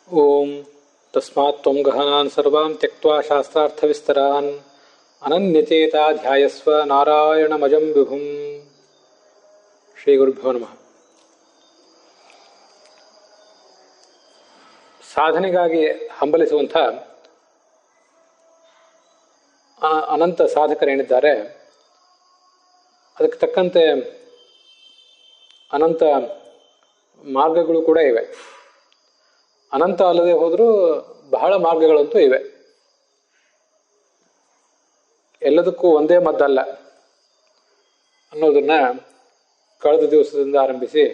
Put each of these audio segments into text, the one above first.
ಓಂ ತಸ್ಮಾತ್ ತ್ವಂ ಗಹನಾನ್ ಸರ್ವಾನ್ ತ್ಯಕ್ತ್ವಾ ಶಾಸ್ತ್ರಾರ್ಥವಿಸ್ತರಾನ್ ಅನನ್ಯಚೇತಾ ಧ್ಯಾಯಸ್ವ ನಾರಾಯಣಮಜಂ ವಿಭುಂ. ಶ್ರೀ ಗುರುಭ್ಯೋ ನಮಃ. ಸಾಧನೆಗಾಗಿ ಹಂಬಲಿಸುವಂಥ ಅನಂತ ಸಾಧಕರೇನಿದ್ದಾರೆ, ಅದಕ್ಕೆ ತಕ್ಕಂತೆ ಅನಂತ ಮಾರ್ಗಗಳು ಕೂಡ ಇವೆ. ಅನಂತ ಅಲ್ಲದೆ ಹೋದರೂ ಬಹಳ ಮಾರ್ಗಗಳಂತೂ ಇವೆ. ಎಲ್ಲದಕ್ಕೂ ಒಂದೇ ಮದ್ದಲ್ಲ ಅನ್ನೋದನ್ನ ಕಳೆದ ದಿವಸದಿಂದ ಆರಂಭಿಸಿ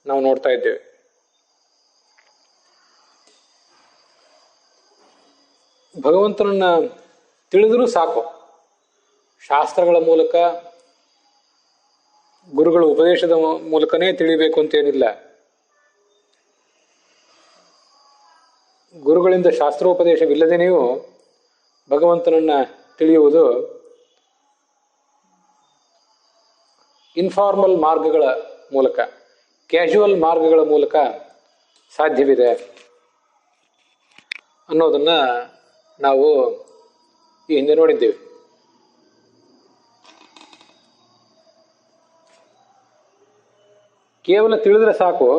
ನಾವು ನೋಡ್ತಾ ಇದ್ದೇವೆ. ಭಗವಂತನನ್ನ ತಿಳಿದರೂ ಸಾಕು. ಶಾಸ್ತ್ರಗಳ ಮೂಲಕ, ಗುರುಗಳ ಉಪದೇಶದ ಮೂಲಕನೇ ತಿಳಿಬೇಕು ಅಂತೇನಿಲ್ಲ. ಗುರುಗಳಿಂದ ಶಾಸ್ತ್ರೋಪದೇಶವಿಲ್ಲದೇನೆಯೂ ಭಗವಂತನನ್ನ ತಿಳಿಯುವುದು ಇನ್ಫಾರ್ಮಲ್ ಮಾರ್ಗಗಳ ಮೂಲಕ, ಕ್ಯಾಶುವಲ್ ಮಾರ್ಗಗಳ ಮೂಲಕ ಸಾಧ್ಯವಿದೆ ಅನ್ನೋದನ್ನ ನಾವು ಈ ಹಿಂದೆ ನೋಡಿದ್ದೇವೆ. ಕೇವಲ ತಿಳಿದ್ರೆ ಸಾಕು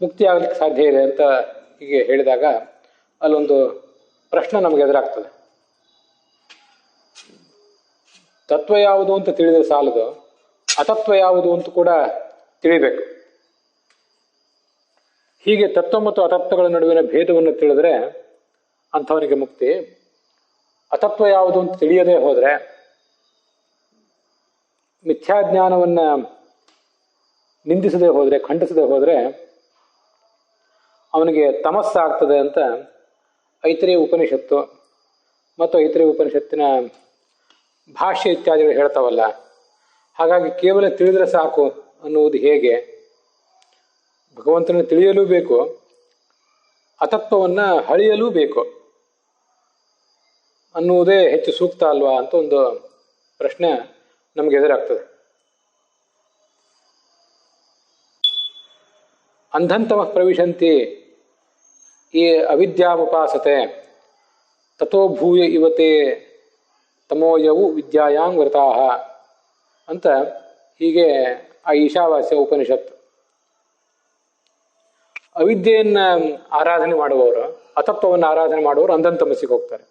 ಮುಕ್ತಿ ಆಗಲಿಕ್ಕೆ ಸಾಧ್ಯ ಇದೆ ಅಂತ ಹೀಗೆ ಹೇಳಿದಾಗ ಅಲ್ಲೊಂದು ಪ್ರಶ್ನೆ ನಮಗೆ ಎದುರಾಗ್ತದೆ. ತತ್ವ ಯಾವುದು ಅಂತ ತಿಳಿದ್ರೆ ಸಾಲದು, ಅತತ್ವ ಯಾವುದು ಅಂತ ಕೂಡ ತಿಳಿಬೇಕು. ಹೀಗೆ ತತ್ವ ಮತ್ತು ಅತತ್ವಗಳ ನಡುವಿನ ಭೇದವನ್ನು ತಿಳಿದ್ರೆ ಅಂಥವನಿಗೆ ಮುಕ್ತಿ. ಅತತ್ವ ಯಾವುದು ಅಂತ ತಿಳಿಯದೇ ಹೋದರೆ, ಮಿಥ್ಯಾಜ್ಞಾನವನ್ನ ನಿಂದಿಸದೆ ಹೋದರೆ, ಖಂಡಿಸದೆ ಹೋದರೆ ಅವನಿಗೆ ತಮಸ್ಸಾಗ್ತದೆ ಅಂತ ಐತರೇಯ ಉಪನಿಷತ್ತು ಮತ್ತು ಐತರೇಯ ಉಪನಿಷತ್ತಿನ ಭಾಷ್ಯ ಇತ್ಯಾದಿಗಳು ಹೇಳ್ತಾವಲ್ಲ. ಹಾಗಾಗಿ ಕೇವಲ ತಿಳಿದ್ರೆ ಸಾಕು ಅನ್ನುವುದು ಹೇಗೆ? ಭಗವಂತನ ತಿಳಿಯಲೂ ಬೇಕು, ಅತತ್ವವನ್ನು ಹಳಿಯಲೂ ಬೇಕು ಅನ್ನುವುದೇ ಹೆಚ್ಚು ಸೂಕ್ತ ಅಲ್ವಾ ಅಂತ ಒಂದು ಪ್ರಶ್ನೆ ನಮಗೆ ಎದುರಾಗ್ತದೆ. ಅಂಧಂತಮಃ ಪ್ರವಿಶಂತಿ ಈ ಅವಿದ್ಯಾಮುಪಾಸತೆ ತಥೋ ಭೂಯ ಇವತೆ ತಮೋಯವು ವಿದ್ಯಾಯಾಂ ವೃತಾಹ ಅಂತ ಹೀಗೆ ಆ ಈಶಾವಾಸ್ಯ ಉಪನಿಷತ್ತು. ಅವಿದ್ಯೆಯನ್ನ ಆರಾಧನೆ ಮಾಡುವವರು, ಅತತ್ವವನ್ನು ಆರಾಧನೆ ಮಾಡುವವರು ಅಂಧಂತಮಸ್ಸಿಗೆ ಹೋಗ್ತಾರೆ.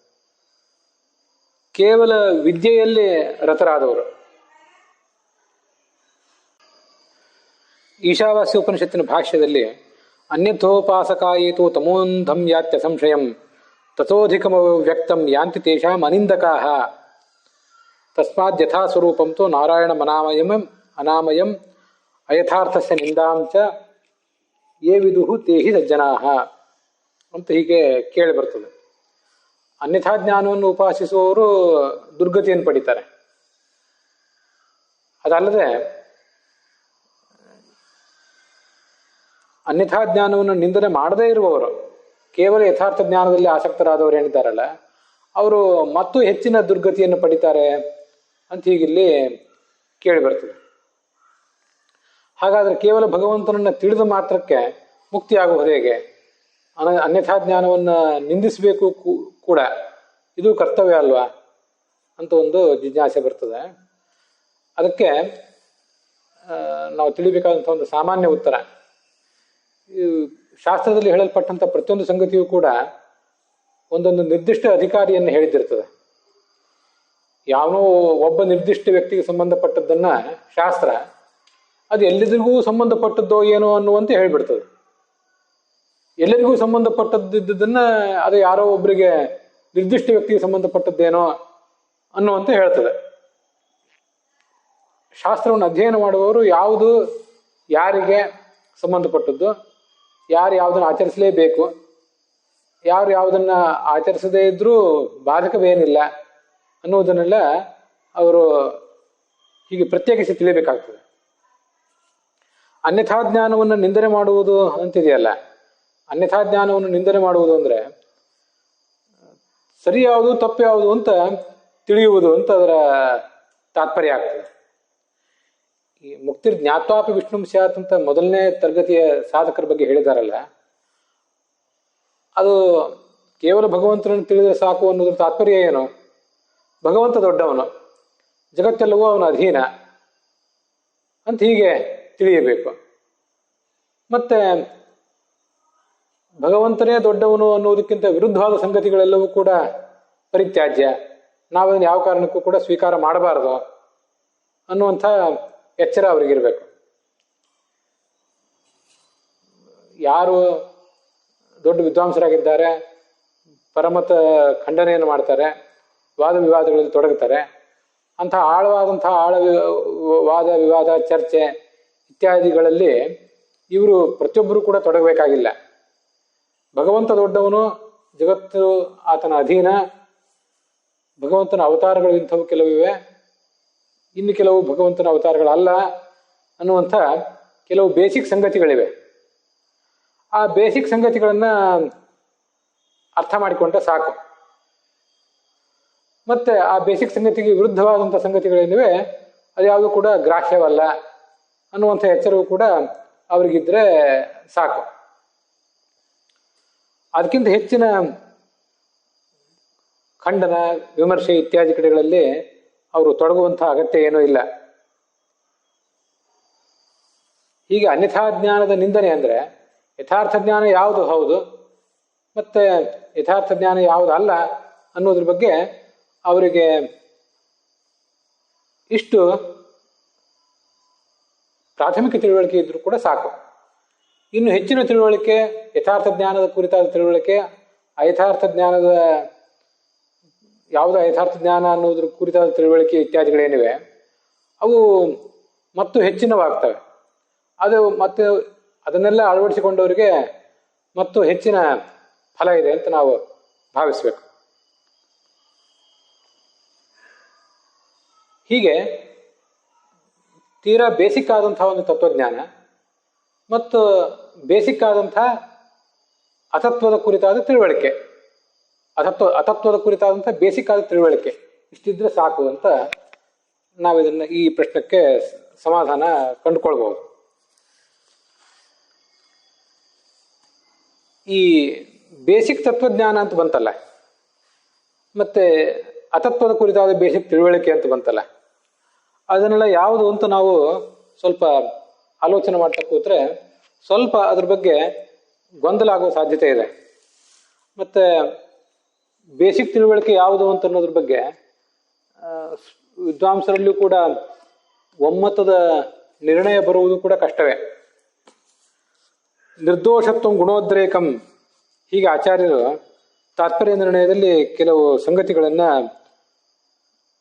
ಕೇವಲ ವಿದ್ಯೆಯಲ್ಲಿ ರತರಾದವರು. ಈಶಾವಾಸ್ಯ ಉಪನಿಷತ್ತಿನ ಭಾಷ್ಯದಲ್ಲಿ ಅನ್ಯಥೋಪಾಸಕಾಯೇತು ತಮೋಂಧಂ ಯಾತ್ಯ ಸಂಶಯಂ ತಥೋಧಿಕಮ ವ್ಯಕ್ತಂ ಯಾಂತಿ ತೇಷಾಂ ಅನಿಂದಕಾಃ ತಸ್ಮಾದ್ ಯಥಾ ಸ್ವರೂಪಂ ತೋ ನಾರಾಯಣಮನಾಮಯಂ ಅನಾಮಯಂ ಅಯಥಾರ್ಥಸ್ಯ ನಿಂದಾಂಚ ಯೇ ವಿದುಹು ತೇಹಿ ಸಜ್ಜನಾಃ ಅಂತ ಹೀಗೆ ಕೇಳಿ ಬರ್ತದೆ. ಅನ್ಯಥಾ ಜ್ಞಾನವನ್ನು ಉಪಾಸಿಸುವವರು ದುರ್ಗತಿಯನ್ನು ಪಡಿತಾರೆ. ಅದಲ್ಲದೆ ಅನ್ಯಥಾ ಜ್ಞಾನವನ್ನು ನಿಂದನೆ ಮಾಡದೇ ಇರುವವರು, ಕೇವಲ ಯಥಾರ್ಥ ಜ್ಞಾನದಲ್ಲಿ ಆಸಕ್ತರಾದವರು ಏನಿದ್ದಾರಲ್ಲ, ಅವರು ಮತ್ತೂ ಹೆಚ್ಚಿನ ದುರ್ಗತಿಯನ್ನು ಪಡಿತಾರೆ ಅಂತ ಹೀಗಿಲ್ಲಿ ಕೇಳಿ ಬರ್ತದೆ. ಹಾಗಾದ್ರೆ ಕೇವಲ ಭಗವಂತನನ್ನ ತಿಳಿದ ಮಾತ್ರಕ್ಕೆ ಮುಕ್ತಿ ಆಗುವುದು ಹೇಗೆ? ಅನ್ಯಥಾ ಜ್ಞಾನವನ್ನು ನಿಂದಿಸಬೇಕು ಕೂಡ, ಇದು ಕರ್ತವ್ಯ ಅಲ್ವಾ ಅಂತ ಒಂದು ಜಿಜ್ಞಾಸೆ ಬರ್ತದೆ. ಅದಕ್ಕೆ ನಾವು ತಿಳಿಬೇಕಾದಂಥ ಒಂದು ಸಾಮಾನ್ಯ ಉತ್ತರ, ಶಾಸ್ತ್ರದಲ್ಲಿ ಹೇಳಲ್ಪಟ್ಟಂಥ ಪ್ರತಿಯೊಂದು ಸಂಗತಿಯೂ ಕೂಡ ಒಂದೊಂದು ನಿರ್ದಿಷ್ಟ ಅಧಿಕಾರಿಯನ್ನು ಹೇಳಿದಿರ್ತದೆ. ಯಾವನೋ ಒಬ್ಬ ನಿರ್ದಿಷ್ಟ ವ್ಯಕ್ತಿಗೆ ಸಂಬಂಧಪಟ್ಟದ್ದನ್ನ ಶಾಸ್ತ್ರ ಅದು ಎಲ್ಲರಿಗೂ ಸಂಬಂಧಪಟ್ಟದ್ದೋ ಏನೋ ಅನ್ನುವಂತೆ ಹೇಳಿಬಿಡ್ತದೆ. ಎಲ್ಲರಿಗೂ ಸಂಬಂಧಪಟ್ಟದ್ದನ್ನ ಅದು ಯಾರೋ ಒಬ್ಬರಿಗೆ ನಿರ್ದಿಷ್ಟ ವ್ಯಕ್ತಿಗೆ ಸಂಬಂಧಪಟ್ಟದ್ದೇನೋ ಅನ್ನುವಂತೆ ಹೇಳ್ತದೆ. ಶಾಸ್ತ್ರವನ್ನು ಅಧ್ಯಯನ ಮಾಡುವವರು ಯಾವುದು ಯಾರಿಗೆ ಸಂಬಂಧಪಟ್ಟದ್ದು, ಯಾರು ಯಾವುದನ್ನು ಆಚರಿಸಲೇಬೇಕು, ಯಾರು ಯಾವುದನ್ನ ಆಚರಿಸದೇ ಇದ್ರೂ ಬಾಧಕವೇನಿಲ್ಲ ಅನ್ನುವುದನ್ನೆಲ್ಲ ಅವರು ಹೀಗೆ ಪ್ರತ್ಯೇಕಿಸಿ ತಿಳಿಬೇಕಾಗ್ತದೆ. ಅನ್ಯಥಾ ಜ್ಞಾನವನ್ನು ನಿಂದನೆ ಮಾಡುವುದು ಅಂತಿದೆಯಲ್ಲ, ಅನ್ಯಥಾ ಜ್ಞಾನವನ್ನು ನಿಂದನೆ ಮಾಡುವುದು ಅಂದರೆ ಸರಿ ಯಾವುದು ತಪ್ಪು ಯಾವುದು ಅಂತ ತಿಳಿಯುವುದು ಅಂತ ಅದರ ತಾತ್ಪರ್ಯ ಆಗ್ತದೆ. ಈ ಮುಕ್ತಿರ್ ಜ್ಞಾತ್ವಾಪಿ ವಿಷ್ಣು ಸ್ಯಾತ್ ಅಂತ ಮೊದಲನೇ ತರಗತಿಯ ಸಾಧಕರ ಬಗ್ಗೆ ಹೇಳಿದಾರಲ್ಲ, ಅದು ಕೇವಲ ಭಗವಂತನನ್ನು ತಿಳಿದರೆ ಸಾಕು ಅನ್ನೋದ್ರ ತಾತ್ಪರ್ಯ ಏನು? ಭಗವಂತ ದೊಡ್ಡವನು, ಜಗತ್ತೆಲ್ಲವೂ ಅವನ ಅಧೀನ ಅಂತ ಹೀಗೆ ತಿಳಿಯಬೇಕು. ಮತ್ತೆ ಭಗವಂತನೇ ದೊಡ್ಡವನು ಅನ್ನೋದಕ್ಕಿಂತ ವಿರುದ್ಧವಾದ ಸಂಗತಿಗಳೆಲ್ಲವೂ ಕೂಡ ಪರಿತ್ಯಾಜ್ಯ, ನಾವದನ್ನು ಯಾವ ಕಾರಣಕ್ಕೂ ಕೂಡ ಸ್ವೀಕಾರ ಮಾಡಬಾರದು ಅನ್ನುವಂಥ ಎಚ್ಚರ ಅವರಿಗಿರಬೇಕು. ಯಾರು ದೊಡ್ಡ ವಿದ್ವಾಂಸರಾಗಿದ್ದಾರೆ, ಪರಮತ ಖಂಡನೆಯನ್ನು ಮಾಡ್ತಾರೆ, ವಾದ ವಿವಾದಗಳಲ್ಲಿ ತೊಡಗುತ್ತಾರೆ, ಅಂಥ ಆಳವಾದಂತಹ ವಾದ ವಿವಾದ ಚರ್ಚೆ ಇತ್ಯಾದಿಗಳಲ್ಲಿ ಇವರು ಪ್ರತಿಯೊಬ್ಬರು ಕೂಡ ತೊಡಗಬೇಕಾಗಿಲ್ಲ. ಭಗವಂತ ದೊಡ್ಡವನು, ಜಗತ್ತು ಆತನ ಅಧೀನ, ಭಗವಂತನ ಅವತಾರಗಳು ಇಂಥವು ಕೆಲವಿವೆ, ಇನ್ನು ಕೆಲವು ಭಗವಂತನ ಅವತಾರಗಳಲ್ಲ ಅನ್ನುವಂಥ ಕೆಲವು ಬೇಸಿಕ್ ಸಂಗತಿಗಳಿವೆ. ಆ ಬೇಸಿಕ್ ಸಂಗತಿಗಳನ್ನ ಅರ್ಥ ಮಾಡಿಕೊಂಡ್ರೆ ಸಾಕು. ಮತ್ತೆ ಆ ಬೇಸಿಕ್ ಸಂಗತಿಗೆ ವಿರುದ್ಧವಾದಂಥ ಸಂಗತಿಗಳೇನಿವೆ ಅದ್ಯಾವುದು ಕೂಡ ಗ್ರಾಹ್ಯವಲ್ಲ ಅನ್ನುವಂಥ ಎಚ್ಚರವು ಕೂಡ ಅವ್ರಿಗಿದ್ರೆ ಸಾಕು. ಅದಕ್ಕಿಂತ ಹೆಚ್ಚಿನ ಖಂಡನ, ವಿಮರ್ಶೆ ಇತ್ಯಾದಿ ಕಡೆಗಳಲ್ಲಿ ಅವರು ತೊಡಗುವಂತಹ ಅಗತ್ಯ ಏನೂ ಇಲ್ಲ. ಹೀಗೆ ಅನ್ಯಥಾ ಜ್ಞಾನದ ನಿಂದನೆ ಅಂದರೆ ಯಥಾರ್ಥ ಜ್ಞಾನ ಯಾವುದು ಹೌದು ಮತ್ತೆ ಯಥಾರ್ಥ ಜ್ಞಾನ ಯಾವುದು ಅಲ್ಲ ಅನ್ನೋದ್ರ ಬಗ್ಗೆ ಅವರಿಗೆ ಇಷ್ಟು ಪ್ರಾಥಮಿಕ ತಿಳುವಳಿಕೆ ಇದ್ರೂ ಕೂಡ ಸಾಕು. ಇನ್ನು ಹೆಚ್ಚಿನ ತಿಳುವಳಿಕೆ, ಯಥಾರ್ಥ ಜ್ಞಾನದ ಕುರಿತಾದ ತಿಳುವಳಿಕೆ, ಅಯಥಾರ್ಥ ಜ್ಞಾನದ ಯಾವುದು ಯಥಾರ್ಥ ಜ್ಞಾನ ಅನ್ನೋದ್ರ ಕುರಿತಾದ ತಿಳುವಳಿಕೆ ಇತ್ಯಾದಿಗಳೇನಿವೆ ಅವು ಮತ್ತು ಹೆಚ್ಚಿನವಾಗ್ತವೆ. ಅದು ಮತ್ತು ಅದನ್ನೆಲ್ಲ ಅಳವಡಿಸಿಕೊಂಡವರಿಗೆ ಮತ್ತು ಹೆಚ್ಚಿನ ಫಲ ಇದೆ ಅಂತ ನಾವು ಭಾವಿಸ್ಬೇಕು. ಹೀಗೆ ತೀರಾ ಬೇಸಿಕ್ ಆದಂತಹ ಒಂದು ತತ್ವಜ್ಞಾನ ಮತ್ತು ಬೇಸಿಕ್ ಆದಂತಹ ಅತತ್ವದ ಕುರಿತಾದ ತಿಳುವಳಿಕೆ, ಅತತ್ವದ ಕುರಿತಾದಂಥ ಬೇಸಿಕ್ ಆದ ತಿಳುವಳಿಕೆ ಇಷ್ಟಿದ್ರೆ ಸಾಕು ಅಂತ ನಾವಿದನ್ನು ಈ ಪ್ರಶ್ನಕ್ಕೆ ಸಮಾಧಾನ ಕಂಡುಕೊಳ್ಬಹುದು. ಈ ಬೇಸಿಕ್ ತತ್ವಜ್ಞಾನ ಅಂತ ಬಂತಲ್ಲ, ಮತ್ತೆ ಅತತ್ವದ ಕುರಿತಾದ ಬೇಸಿಕ್ ತಿಳುವಳಿಕೆ ಅಂತ ಬಂತಲ್ಲ, ಅದನ್ನೆಲ್ಲ ಯಾವುದು ಅಂತ ನಾವು ಸ್ವಲ್ಪ ಆಲೋಚನೆ ಮಾಡ್ತಾ ಕೂತ್ರೆ ಸ್ವಲ್ಪ ಅದ್ರ ಬಗ್ಗೆ ಗೊಂದಲ ಆಗುವ ಸಾಧ್ಯತೆ ಇದೆ. ಮತ್ತೆ ಬೇಸಿಕ್ ತಿಳುವಳಿಕೆ ಯಾವುದು ಅಂತ ಅನ್ನೋದ್ರ ಬಗ್ಗೆ ವಿದ್ವಾಂಸರಲ್ಲೂ ಕೂಡ ಒಮ್ಮತದ ನಿರ್ಣಯ ಬರುವುದು ಕೂಡ ಕಷ್ಟವೇ. ನಿರ್ದೋಷತ್ವ ಗುಣೋದ್ರೇಕಂ ಹೀಗೆ ಆಚಾರ್ಯರು ತಾತ್ಪರ್ಯ ನಿರ್ಣಯದಲ್ಲಿ ಕೆಲವು ಸಂಗತಿಗಳನ್ನ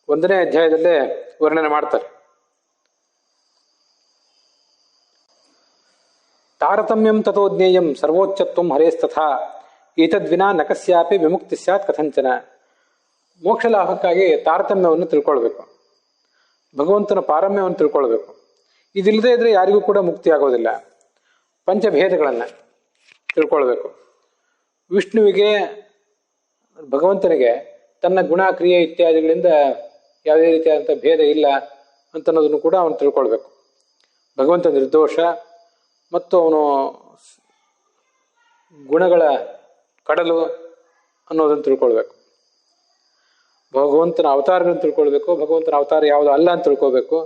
1ನೇ ಅಧ್ಯಾಯದಲ್ಲೇ ವರ್ಣನೆ ಮಾಡ್ತಾರೆ. ತಾರತಮ್ಯಂ ತಥೋ ಜ್ಞೇಯಂ ಸರ್ವೋಚ್ಚತ್ವಂ ಹರೇಸ್ತಥಾ ಏತದ್ವಿನಾ ನಕಸ್ಯಾಪಿ ವಿಮುಕ್ತಿ ಸ್ಯಾತ್ ಕಥಂಚನ. ಮೋಕ್ಷ ಲಾಭಕ್ಕಾಗಿ ತಾರತಮ್ಯವನ್ನು ತಿಳ್ಕೊಳ್ಬೇಕು, ಭಗವಂತನ ಪಾರಮ್ಯವನ್ನು ತಿಳ್ಕೊಳ್ಬೇಕು. ಇದಿಲ್ಲದೆ ಇದ್ರೆ ಯಾರಿಗೂ ಕೂಡ ಮುಕ್ತಿ ಆಗೋದಿಲ್ಲ. ಪಂಚಭೇದಗಳನ್ನು ತಿಳ್ಕೊಳ್ಬೇಕು. ವಿಷ್ಣುವಿಗೆ, ಭಗವಂತನಿಗೆ ತನ್ನ ಗುಣ, ಕ್ರಿಯೆ ಇತ್ಯಾದಿಗಳಿಂದ ಯಾವುದೇ ರೀತಿಯಾದಂಥ ಭೇದ ಇಲ್ಲ ಅಂತನ್ನೋದನ್ನು ಕೂಡ ಅವನು ತಿಳ್ಕೊಳ್ಬೇಕು. ಭಗವಂತ ನಿರ್ದೋಷ ಮತ್ತು ಅವನು ಗುಣಗಳ ಕಡಲು ಅನ್ನೋದನ್ನು ತಿಳ್ಕೊಳ್ಬೇಕು. ಭಗವಂತನ ಅವತಾರಗಳನ್ನು ತಿಳ್ಕೊಳ್ಬೇಕು, ಭಗವಂತನ ಅವತಾರ ಯಾವುದು ಅಲ್ಲ ಅಂತ ತಿಳ್ಕೊಳ್ಬೇಕು.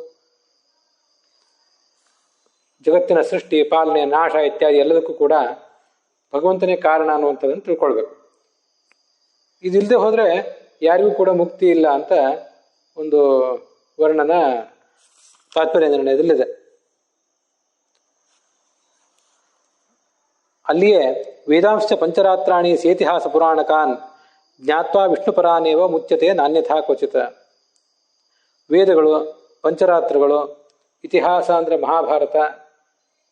ಜಗತ್ತಿನ ಸೃಷ್ಟಿ, ಪಾಲನೆ, ನಾಶ ಇತ್ಯಾದಿ ಎಲ್ಲದಕ್ಕೂ ಕೂಡ ಭಗವಂತನೇ ಕಾರಣ ಅನ್ನುವಂಥದ್ದನ್ನು ತಿಳ್ಕೊಳ್ಬೇಕು. ಇದಿಲ್ಲದೆ ಹೋದರೆ ಯಾರಿಗೂ ಕೂಡ ಮುಕ್ತಿ ಇಲ್ಲ ಅಂತ ಒಂದು ವರ್ಣನ ತಾತ್ಪರ್ಯ ನಿರ್ಣಯದಲ್ಲಿದೆ. ಅಲ್ಲಿಯೇ ವೇದಾಂಶ ಪಂಚರಾತ್ರಾಣಿ ಸೇತಿಹಾಸ ಪುರಾಣಕಾನ್ ಜ್ಞಾತ್ವಾ ವಿಷ್ಣುಪರಾನೇವ ಮುಚ್ಯತೆ ನಾನ್ಯಥಾ ಕ್ವಚಿತ. ವೇದಗಳು, ಪಂಚರಾತ್ರಗಳು, ಇತಿಹಾಸ ಅಂದರೆ ಮಹಾಭಾರತ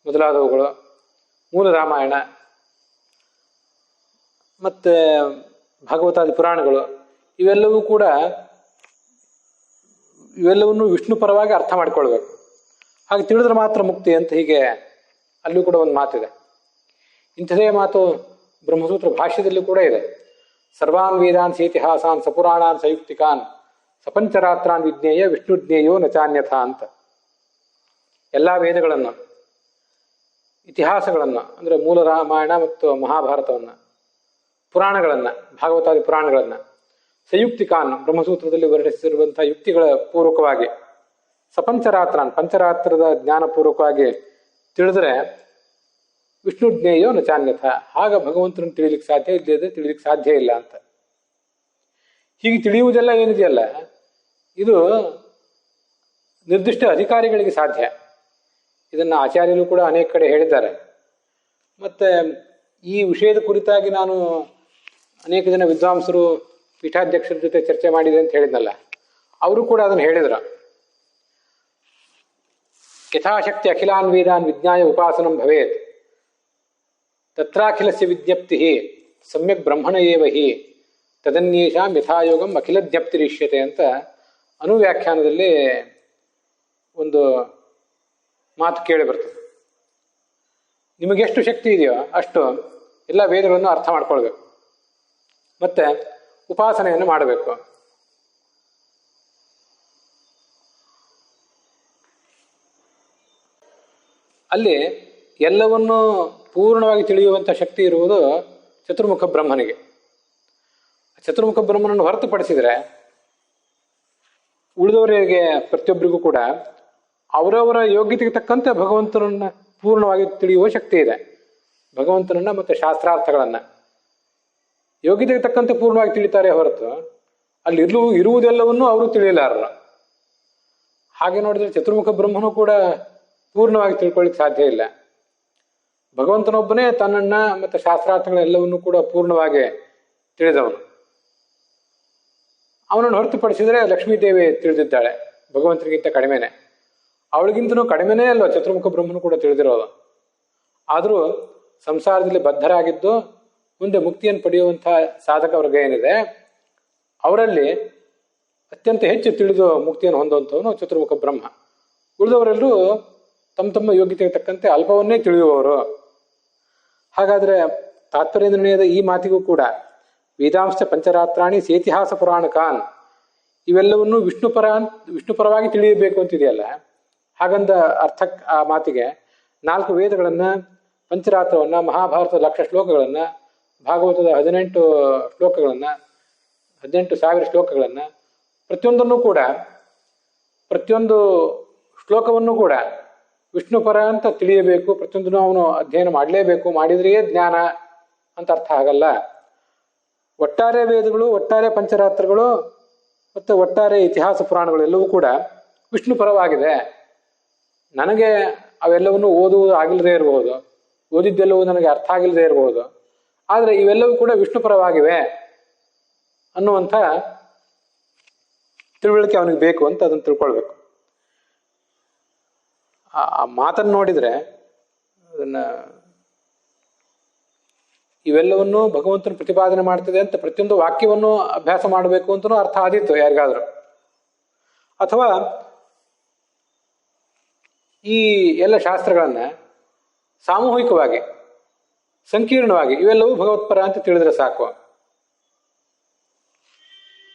ಮೊದಲಾದವುಗಳು, ಮೂಲ ರಾಮಾಯಣ ಮತ್ತು ಭಾಗವತಾದಿ ಪುರಾಣಗಳು, ಇವೆಲ್ಲವನ್ನೂ ವಿಷ್ಣು ಪರವಾಗಿ ಅರ್ಥ ಮಾಡಿಕೊಳ್ಬೇಕು. ಹಾಗೆ ತಿಳಿದ್ರೆ ಮಾತ್ರ ಮುಕ್ತಿ ಅಂತ ಹೀಗೆ ಅಲ್ಲೂ ಕೂಡ ಒಂದು ಮಾತಿದೆ. ಇಂಥದೇ ಮಾತು ಬ್ರಹ್ಮಸೂತ್ರ ಭಾಷ್ಯದಲ್ಲೂ ಕೂಡ ಇದೆ. ಸರ್ವಾನ್ ವೇದಾನ್ ಸೇತಿಹಾಸಾನ್ ಸಪುರಾಣಾನ್ ಸಯುಕ್ತಿಕಾನ್ ಸಪಂಚರಾತ್ರಾನ್ ವಿಜ್ಞೇಯ ವಿಷ್ಣು ಜ್ಞೇಯೋ ನಚಾನ್ಯಥಾ ಅಂತ. ಎಲ್ಲ ವೇದಗಳನ್ನು, ಇತಿಹಾಸಗಳನ್ನು ಅಂದರೆ ಮೂಲ ರಾಮಾಯಣ ಮತ್ತು ಮಹಾಭಾರತವನ್ನು, ಪುರಾಣಗಳನ್ನು, ಭಾಗವತಾದಿ ಪುರಾಣಗಳನ್ನು, ಸಯುಕ್ತಿಕಾನ್ ಬ್ರಹ್ಮಸೂತ್ರದಲ್ಲಿ ವರ್ಣಿಸಿರುವಂಥ ಯುಕ್ತಿಗಳ ಪೂರ್ವಕವಾಗಿ, ಸಪಂಚರಾತ್ರಾನ್ ಪಂಚರಾತ್ರದ ಜ್ಞಾನಪೂರ್ವಕವಾಗಿ ತಿಳಿದ್ರೆ ವಿಷ್ಣು ಜ್ಞೇಯೋ ನ ಚಾನ್ಯಥ, ಆಗ ಭಗವಂತನನ್ನು ತಿಳಿಲಿಕ್ಕೆ ಸಾಧ್ಯ, ಇಲ್ಲದೆ ತಿಳಿಲಿಕ್ಕೆ ಸಾಧ್ಯ ಇಲ್ಲ ಅಂತ. ಹೀಗೆ ತಿಳಿಯುವುದೆಲ್ಲ ಏನಿದೆಯಲ್ಲ, ಇದು ನಿರ್ದಿಷ್ಟ ಅಧಿಕಾರಿಗಳಿಗೆ ಸಾಧ್ಯ. ಇದನ್ನು ಆಚಾರ್ಯರು ಕೂಡ ಅನೇಕ ಕಡೆ ಹೇಳಿದ್ದಾರೆ. ಮತ್ತು ಈ ವಿಷಯದ ಕುರಿತಾಗಿ ನಾನು ಅನೇಕ ಜನ ವಿದ್ವಾಂಸರು, ಪೀಠಾಧ್ಯಕ್ಷರ ಜೊತೆ ಚರ್ಚೆ ಮಾಡಿದೆ ಅಂತ ಹೇಳಿದ್ನಲ್ಲ, ಅವರು ಕೂಡ ಅದನ್ನು ಹೇಳಿದರು. ಯಥಾಶಕ್ತಿ ಅಖಿಲಾನ್ ವೇದಾನ್ ವಿಜ್ಞಾಯ ಉಪಾಸನಂ ಭವೇತ್, ತತ್ರಾಖಿಲಸ್ಯ ವಿಜ್ಞಪ್ತಿ ಸಮ್ಯಕ್ ಬ್ರಹ್ಮಣ ಏವ ಹಿ ತದನ್ಯೇಷಾಂ ಯಥಾಯೋಗಂ ಅಖಿಲ ಜ್ಞಪ್ತಿರಿಷ್ಯತೆ ಅಂತ ಅನುವ್ಯಾಖ್ಯಾನದಲ್ಲಿ ಒಂದು ಮಾತು ಕೇಳಿ ಬರ್ತದೆ. ನಿಮಗೆಷ್ಟು ಶಕ್ತಿ ಇದೆಯೋ ಅಷ್ಟು ಎಲ್ಲ ವೇದಗಳನ್ನು ಅರ್ಥ ಮಾಡ್ಕೊಳ್ಬೇಕು, ಮತ್ತೆ ಉಪಾಸನೆಯನ್ನು ಮಾಡಬೇಕು. ಅಲ್ಲಿ ಎಲ್ಲವನ್ನೂ ಪೂರ್ಣವಾಗಿ ತಿಳಿಯುವಂಥ ಶಕ್ತಿ ಇರುವುದು ಚತುರ್ಮುಖ ಬ್ರಹ್ಮನಿಗೆ. ಚತುರ್ಮುಖ ಬ್ರಹ್ಮನನ್ನು ಹೊರತುಪಡಿಸಿದರೆ ಉಳಿದವರಿಗೆ ಪ್ರತಿಯೊಬ್ಬರಿಗೂ ಕೂಡ ಅವರವರ ಯೋಗ್ಯತೆಗೆ ತಕ್ಕಂತೆ ಭಗವಂತನನ್ನು ಪೂರ್ಣವಾಗಿ ತಿಳಿಯುವ ಶಕ್ತಿ ಇದೆ. ಭಗವಂತನನ್ನು ಮತ್ತು ಶಾಸ್ತ್ರಾರ್ಥಗಳನ್ನು ಯೋಗ್ಯತೆಗೆ ತಕ್ಕಂತೆ ಪೂರ್ಣವಾಗಿ ತಿಳಿತಾರೆ ಹೊರತು ಅಲ್ಲಿ ಇರುವುದೆಲ್ಲವನ್ನೂ ಅವರು ತಿಳಿಯಲಾರರು. ಹಾಗೆ ನೋಡಿದ್ರೆ ಚತುರ್ಮುಖ ಬ್ರಹ್ಮನೂ ಕೂಡ ಪೂರ್ಣವಾಗಿ ತಿಳ್ಕೊಳ್ಳಿಕ್ಕೆ ಸಾಧ್ಯ ಇಲ್ಲ. ಭಗವಂತನೊಬ್ಬನೇ ತನ್ನನ್ನು ಮತ್ತು ಶಾಸ್ತ್ರಾರ್ಥಗಳೆಲ್ಲವನ್ನೂ ಕೂಡ ಪೂರ್ಣವಾಗಿ ತಿಳಿದವನು. ಅವನನ್ನು ಹೊರತುಪಡಿಸಿದರೆ ಲಕ್ಷ್ಮೀದೇವಿ ತಿಳಿದಿದ್ದಾಳೆ, ಭಗವಂತನಿಗಿಂತ ಕಡಿಮೆನೆ. ಅವಳಿಗಿಂತನೂ ಕಡಿಮೆನೇ ಅಲ್ವ ಚತುರ್ಮುಖ ಬ್ರಹ್ಮನು ಕೂಡ ತಿಳಿದಿರೋದು. ಆದರೂ ಸಂಸಾರದಲ್ಲಿ ಬದ್ಧರಾಗಿದ್ದು ಮುಂದೆ ಮುಕ್ತಿಯನ್ನು ಪಡೆಯುವಂಥ ಸಾಧಕ ವರ್ಗ ಏನಿದೆ, ಅವರಲ್ಲಿ ಅತ್ಯಂತ ಹೆಚ್ಚು ತಿಳಿದು ಮುಕ್ತಿಯನ್ನು ಹೊಂದುವಂಥವನು ಚತುರ್ಮುಖ ಬ್ರಹ್ಮ. ಉಳಿದವರೆಲ್ಲರೂ ತಮ್ಮ ತಮ್ಮ ಯೋಗ್ಯತೆಗೆ ತಕ್ಕಂತೆ ಅಲ್ಪವನ್ನೇ ತಿಳಿಯುವವರು. ಹಾಗಾದರೆ ತಾತ್ಪರ್ಯ ನಿರ್ಣಯದ ಈ ಮಾತಿಗೂ ಕೂಡ ವೇದಾಂಶ ಪಂಚರಾತ್ರಾಣಿ ಸೇತಿಹಾಸ ಪುರಾಣಕಾನ್, ಇವೆಲ್ಲವನ್ನೂ ವಿಷ್ಣುಪರವಾಗಿ ತಿಳಿಯಬೇಕು ಅಂತಿದೆಯಲ್ಲ, ಹಾಗಂದ ಅರ್ಥ ಆ ಮಾತಿಗೆ 4 ವೇದಗಳನ್ನು, ಪಂಚರಾತ್ರವನ್ನು, ಮಹಾಭಾರತದ 1,00,000 ಶ್ಲೋಕಗಳನ್ನು, ಭಾಗವತದ 18 ಶ್ಲೋಕಗಳನ್ನು, 18,000 ಶ್ಲೋಕಗಳನ್ನು, ಪ್ರತಿಯೊಂದನ್ನು ಕೂಡ, ಪ್ರತಿಯೊಂದು ಶ್ಲೋಕವನ್ನು ಕೂಡ ವಿಷ್ಣುಪರ ಅಂತ ತಿಳಿಯಬೇಕು. ಪ್ರತಿಯೊಂದನ್ನು ಅವನು ಅಧ್ಯಯನ ಮಾಡಲೇಬೇಕು, ಮಾಡಿದ್ರೆಯೇ ಜ್ಞಾನ ಅಂತ ಅರ್ಥ ಆಗಲ್ಲ. ಒಟ್ಟಾರೆ ವೇದಗಳು, ಒಟ್ಟಾರೆ ಪಂಚರಾತ್ರಗಳು ಮತ್ತು ಒಟ್ಟಾರೆ ಇತಿಹಾಸ ಪುರಾಣಗಳು ಎಲ್ಲವೂ ಕೂಡ ವಿಷ್ಣುಪರವಾಗಿದೆ. ನನಗೆ ಅವೆಲ್ಲವನ್ನು ಓದುವುದು ಆಗಿಲ್ಲದೆ ಇರಬಹುದು, ಓದಿದ್ದೆಲ್ಲವೂ ನನಗೆ ಅರ್ಥ ಆಗಿಲ್ಲದೆ ಇರಬಹುದು, ಆದರೆ ಇವೆಲ್ಲವೂ ಕೂಡ ವಿಷ್ಣುಪರವಾಗಿವೆ ಅನ್ನುವಂಥ ತಿಳುವಳಿಕೆ ಅವನಿಗೆ ಬೇಕು ಅಂತ ಅದನ್ನು ತಿಳ್ಕೊಳ್ಬೇಕು. ಆ ಮಾತನ್ನು ನೋಡಿದರೆ ಅದನ್ನು ಇವೆಲ್ಲವನ್ನೂ ಭಗವಂತನ ಪ್ರತಿಪಾದನೆ ಮಾಡ್ತದೆ ಅಂತ ಪ್ರತಿಯೊಂದು ವಾಕ್ಯವನ್ನು ಅಭ್ಯಾಸ ಮಾಡಬೇಕು ಅಂತಲೂ ಅರ್ಥ ಆದಿತ್ತು ಯಾರಿಗಾದರೂ. ಅಥವಾ ಈ ಎಲ್ಲ ಶಾಸ್ತ್ರಗಳನ್ನು ಸಾಮೂಹಿಕವಾಗಿ, ಸಂಕೀರ್ಣವಾಗಿ ಇವೆಲ್ಲವೂ ಭಗವತ್ಪರ ಅಂತ ತಿಳಿದ್ರೆ ಸಾಕು.